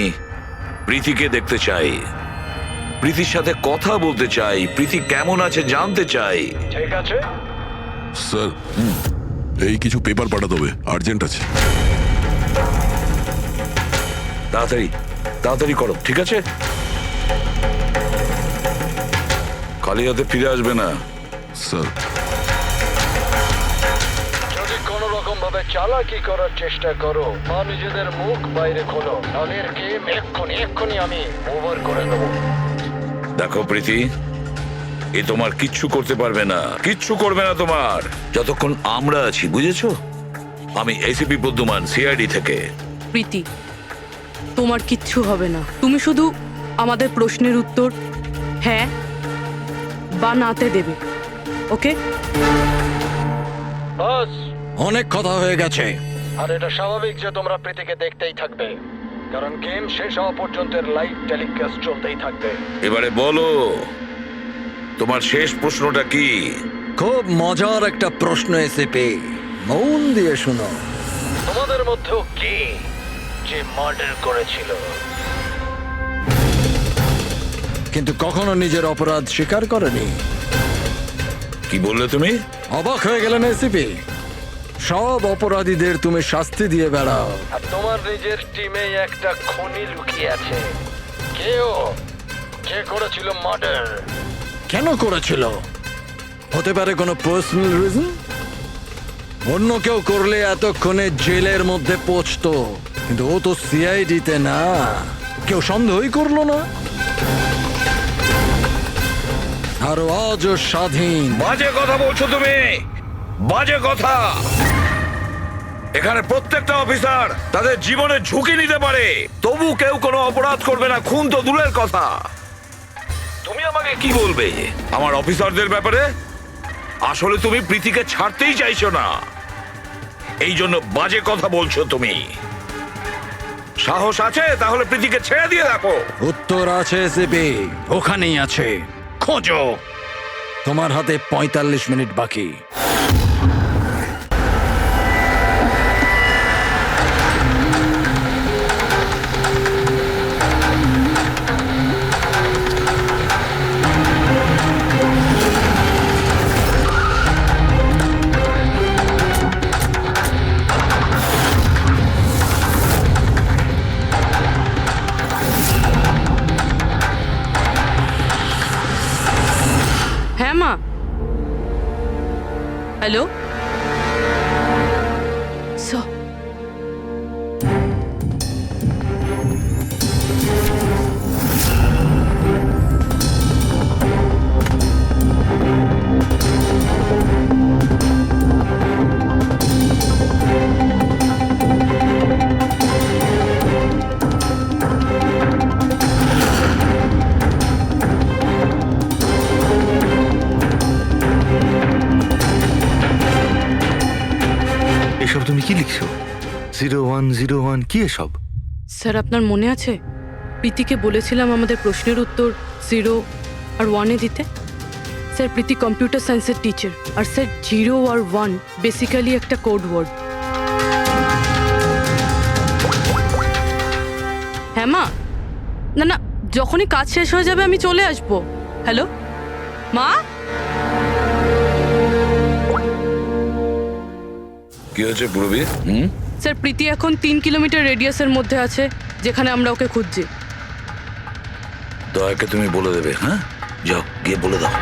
প্রীতিকে দেখতে চাই, প্রীতির সাথে কথা বলতে চাই, প্রীতি কেমন আছে জানতে চাই। ঠিক আছে স্যার, এই কিছু পেপার পাঠাতে হবে, আর্জেন্ট আছে। তাড়াতাড়ি তাড়াতাড়ি করো, ঠিক আছে? খালি হাতে ফিরে আসবে না। স্যার, যদি কোনো রকম ভাবে চালাকি করার চেষ্টা করো বা নিজেদের মুখ বাইরে খোলো, তাহলে এর গেম এক্ষুনি আমি ওভার করে দেবো। দেখো প্রীতি, এ তোমার কিচ্ছু করতে পারবে না, কিচ্ছু করবে না তোমার, যতক্ষণ আমরা আছি, বুঝেছো? আমি এসিপি প্রদ্যুমান, সিআইডি থেকে। প্রীতি, তোমার কিচ্ছু হবে না। তুমি শুধু আমাদের প্রশ্নের উত্তর হ্যাঁ বা নাতে দেবে, ওকে? বাস, অনেক কথা হয়ে গেছে। আর এটা স্বাভাবিক যে তোমরা প্রীতিকে দেখতেই থাকবে, কারণ গেম শেষ হওয়া পর্যন্ত লাইভ টেলিকাস্ট চলতেই থাকবে। এবারে বলো, তোমার শেষ প্রশ্নটা কি? খুব মজার একটা প্রশ্ন এসেপি, মন দিয়ে শুনো। তোমাদের মধ্যেও কে যে মার্ডার করেছিল? কিন্তু কখনো নিজের অপরাধ স্বীকার করেনি। কি বললে তুমি? অবাক হয়ে গেলেন এসিপি? সব অপরাধীদের তুমি শাস্তি দিয়ে বেড়াও, আর তোমার নিজের টিমে একটা খুনি লুকিয়ে আছে। কে করেছিল মার্ডার? কেন করেছিল? হতে পারে কোনো পার্সোনাল রিজন। অন্য কেউ করলে এতক্ষণে জেলের মধ্যে পৌঁছতো, কিন্তু ও তো সিআইডিতে না, কেউ সন্দেহই করলো না। আর ও আজও স্বাধীন। বাজে কথা বলছো তুমি, বাজে কথা। এখানে প্রত্যেকটা অফিসার তাদের জীবনে ঝুঁকি নিতে পারে, তবু কেউ কোনো অপরাধ করবে না, খুন তো দূরের কথা। তুমি আমাকে কি বলবে আমার অফিসারদের ব্যাপারে? আসলে তুমি প্রীতিকে ছাড়তেই চাইছো না, এই জন্য বাজে কথা বলছো তুমি। সাহস আছে তাহলে প্রীতিকে ছেড়ে দিয়ে রাখো। উত্তর আছে এসিপি, ওখানেই আছে, খোঁজো। তোমার হাতে 45 মিনিট বাকি। হ্যাঁ মা। হ্যালো এসব তুমি কি লিখছো? 0101 কি এসব? স্যার, আপনার মনে আছে প্রীতিকে বলেছিলাম আমাদের প্রশ্নের উত্তর 0 আর 1-এ দিতে? স্যার, প্রীতি কম্পিউটার সায়েন্সের টিচার, আর স্যার 0 আর 1 বেসিক্যালি একটা কোড ওয়ার্ড। হ্যাঁ মা। না না, যখনই কাজ শেষ হয়ে যাবে আমি চলে আসবো। হ্যালো মা। কি হয়েছে পূরবী? স্যার, প্রীতি এখন 3 কিলোমিটার রেডিয়াসের মধ্যে আছে, যেখানে আমরা ওকে খুঁজছি। দয়াকে তুমি বলে দেবে। হ্যাঁ, যাও গিয়ে বলে দাও।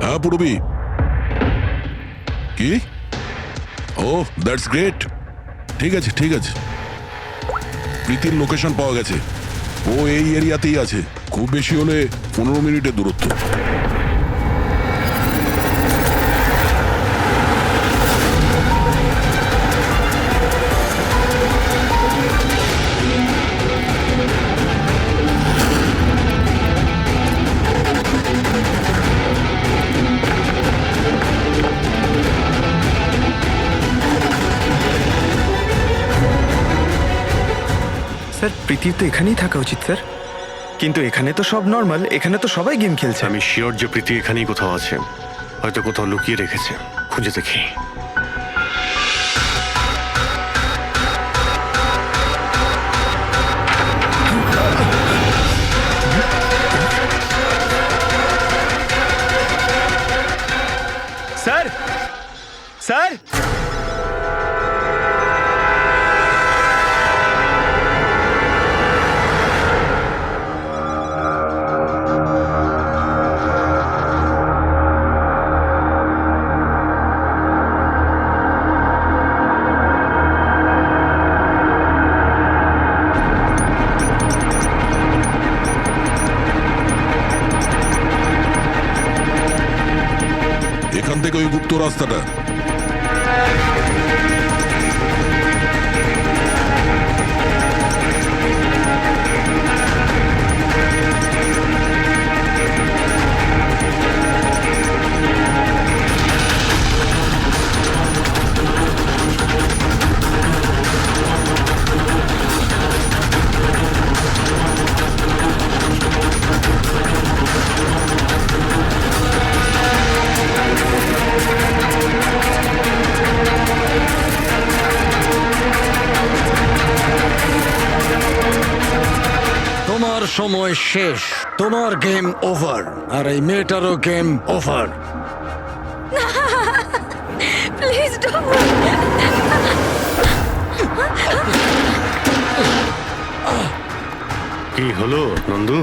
হ্যাঁ পূরবী। কি? ও দ্যাটস গ্রেট। ঠিক আছে ঠিক আছে, প্রীতির লোকেশন পাওয়া গেছে। ও এই এরিয়াতেই আছে, খুব বেশি হলে 15 মিনিটের দূরত্ব। স্যার, প্রীতির তো এখানেই থাকা উচিত স্যার, কিন্তু এখানে তো সব নর্মাল, এখানে তো সবাই গেম খেলছে। আমি শিওর যে প্রীতি এখানেই কোথাও আছে, হয়তো কোথাও লুকিয়ে রেখেছে, খুঁজে দেখি। স্যার স্যার এখান থেকে ওই গুপ্ত রাস্তাটা। সময় শেষ। তোমার গেম ওভার, আর এই মেয়েটারও গেম ওভার। Please don't. কি হলো নন্দু?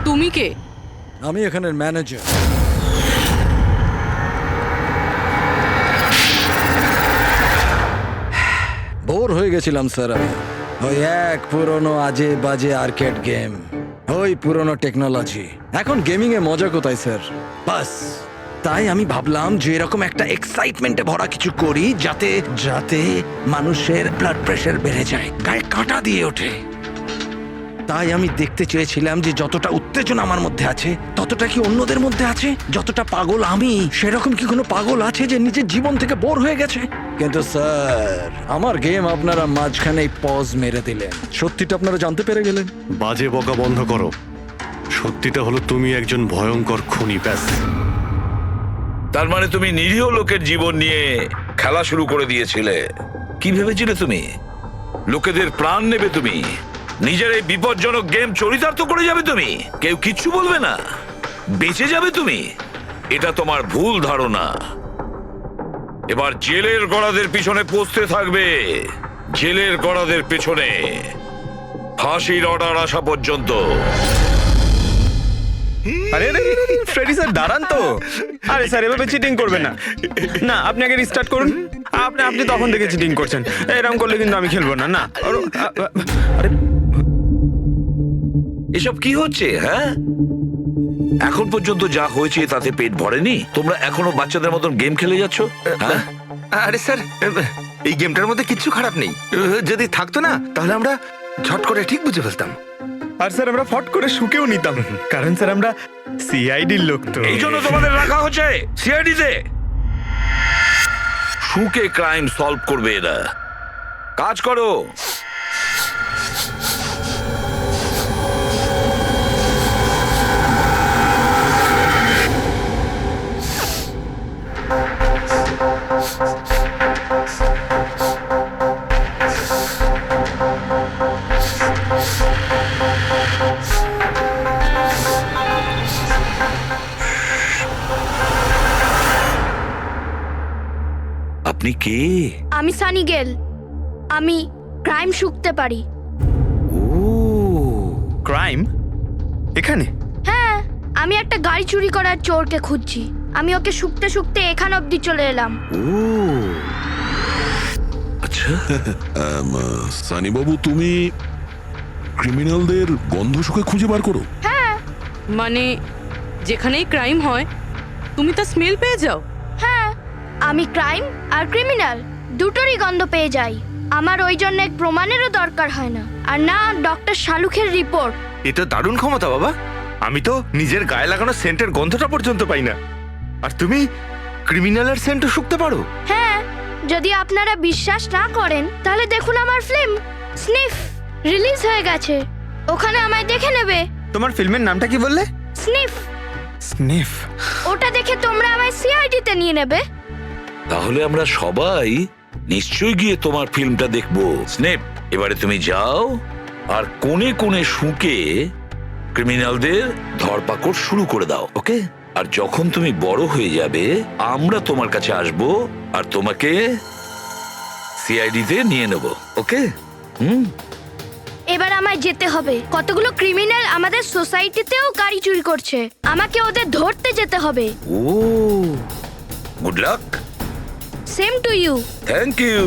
তুমি কে? আমি এখানের ম্যানেজার। বোর হয়ে গেছিলাম স্যার আমি। ওই এক পুরনো আজে বাজে আর্কেড গেম, ওই পুরনো টেকনোলজি। এখন গেমিং এ মজা কোথায় স্যার? বাস তাই আমি ভাবলাম যে এরকম একটা এক্সাইটমেন্টে ভরা কিছু করি যাতে যাতে মানুষের ব্লাড প্রেশার বেড়ে যায়, গায়ে কাঁটা দিয়ে ওঠে। তাই আমি দেখতে চেয়েছিলাম যে যতটা উত্তেজনা আমার মধ্যে আছে ততটা কি অন্যদের মধ্যে আছে? যতটা পাগল আমি, সেরকম কি কোনো পাগল আছে যে নিজের জীবন থেকে বোর হয়ে গেছে? কিন্তু স্যার, আমার গেম আপনারা মাঝখানেই পজ মেরে দিলেন। সত্যিটা আপনারা জানতে পেরে গেলেন। বাজে বকা বন্ধ করো। সত্যিটা হলো তুমি একজন ভয়ঙ্কর খুনি, ব্যাস। তার মানে তুমি নিরীহ লোকের জীবন নিয়ে খেলা শুরু করে দিয়েছিলে। কি ভেবেছিলে তুমি লোকেদের প্রাণ নেবে? তুমি নিজের এই বিপজ্জনক গেম চরিতার্থ করে যাবে? তুমি কেউ কিচ্ছু বলবে না, বেঁচে যাবে তুমি? এটা তোমার ভুল ধারণা। এবার জেলের গড়াদের পিছনে পৌঁছতে থাকবে, জেলের গড়াদের পেছনে, ফাঁসির অর্ডার আসা পর্যন্ত। আরে ফ্রেডি স্যার দাঁড়ান তো। আরে স্যার এভাবে চিটিং করবেন না। না, আপনি আগে রিস্টার্ট করুন। আপনি তখন থেকে চিটিং করছেন, এরকম করলে কিন্তু আমি খেলবো না। না আরে এসব কি হচ্ছে? হ্যাঁ, এখন পর্যন্ত যা হয়েছে তাতে পেট ভরেনি? তোমরা এখনো বাচ্চাদের মতন গেম খেলে যাচ্ছ? হ্যাঁ? আরে স্যার, এই গেমটার মধ্যে কিচ্ছু খারাপ নেই। যদি থাকতো না তাহলে আমরা ঝট করে ঠিক বুঝে ফেলতাম। আর স্যার আমরা ফট করে শুকেও নিতাম, কারণ স্যার আমরা সিআইডির লোক তো। এই জন্য তোমাদের রাখা হচ্ছে সিআইডিতে। শুকে ক্রাইম সলভ করবে এরা। কাজ করো। আপনি কে? আমি সানি গেল। আমি ক্রাইম শুকতে পারি। ক্রাইম এখানে? হ্যাঁ, আমি একটা গাড়ি চুরি করার চোরকে খুঁজছি। আমি ওকে শুকতে শুকতে এখান অবধি চলে এলাম। আচ্ছা, সানি বাবু, তুমি ক্রিমিনালদের গন্ধ শুকে খুঁজে বার করো? হ্যাঁ। মানে যেখানেই ক্রাইম হয় তুমি তা স্মেল পেয়ে যাও? হ্যাঁ, আমি ক্রাইম আর ক্রিমিনাল দুটোরই গন্ধ পেয়ে যাই। আমার ওই জন্য এক প্রমাণেরও দরকার হয় না, আর না ডক্টর শালুখের রিপোর্ট। এটা দারুণ ক্ষমতা বাবা। আমি তো নিজের গায়ে লাগানো সেন্টের গন্ধটা পর্যন্ত পাই না, আর তুমি ক্রিমিনালের সেন্টও শুকতে পারো? হ্যাঁ, যদি আপনারা বিশ্বাস না করেন তাহলে দেখুন আমার ফিল্ম স্নিফ রিলিজ হয়ে গেছে। ওখানে আমায় দেখে নেবে। তোমার ফিল্মের নামটা কি বললে? স্নিফ। স্নিফ? ওটা দেখে তোমরা আমায় সিআইডিতে নিয়ে নেবে। তাহলে আমরা সবাই নিশ্চয়ই গিয়ে তোমার ফিল্মটা দেখবো। স্নেপ, এবারে তুমি যাও আর কোণে কোণে শুকে ক্রিমিনালদের ধরপাকড় শুরু করে দাও, ওকে? আর যখন তুমি বড় হয়ে যাবে আমরা তোমার কাছে আসবো আর তোমাকে সিআইডিতে নিয়ে নেব, ওকে? এবার আমায় যেতে হবে। কতগুলো ক্রিমিনাল আমাদের সোসাইটিতেও গাড়ি চুরি করছে, আমাকে ওদের ধরতে যেতে হবে। ও, good luck. Same to you. Thank you.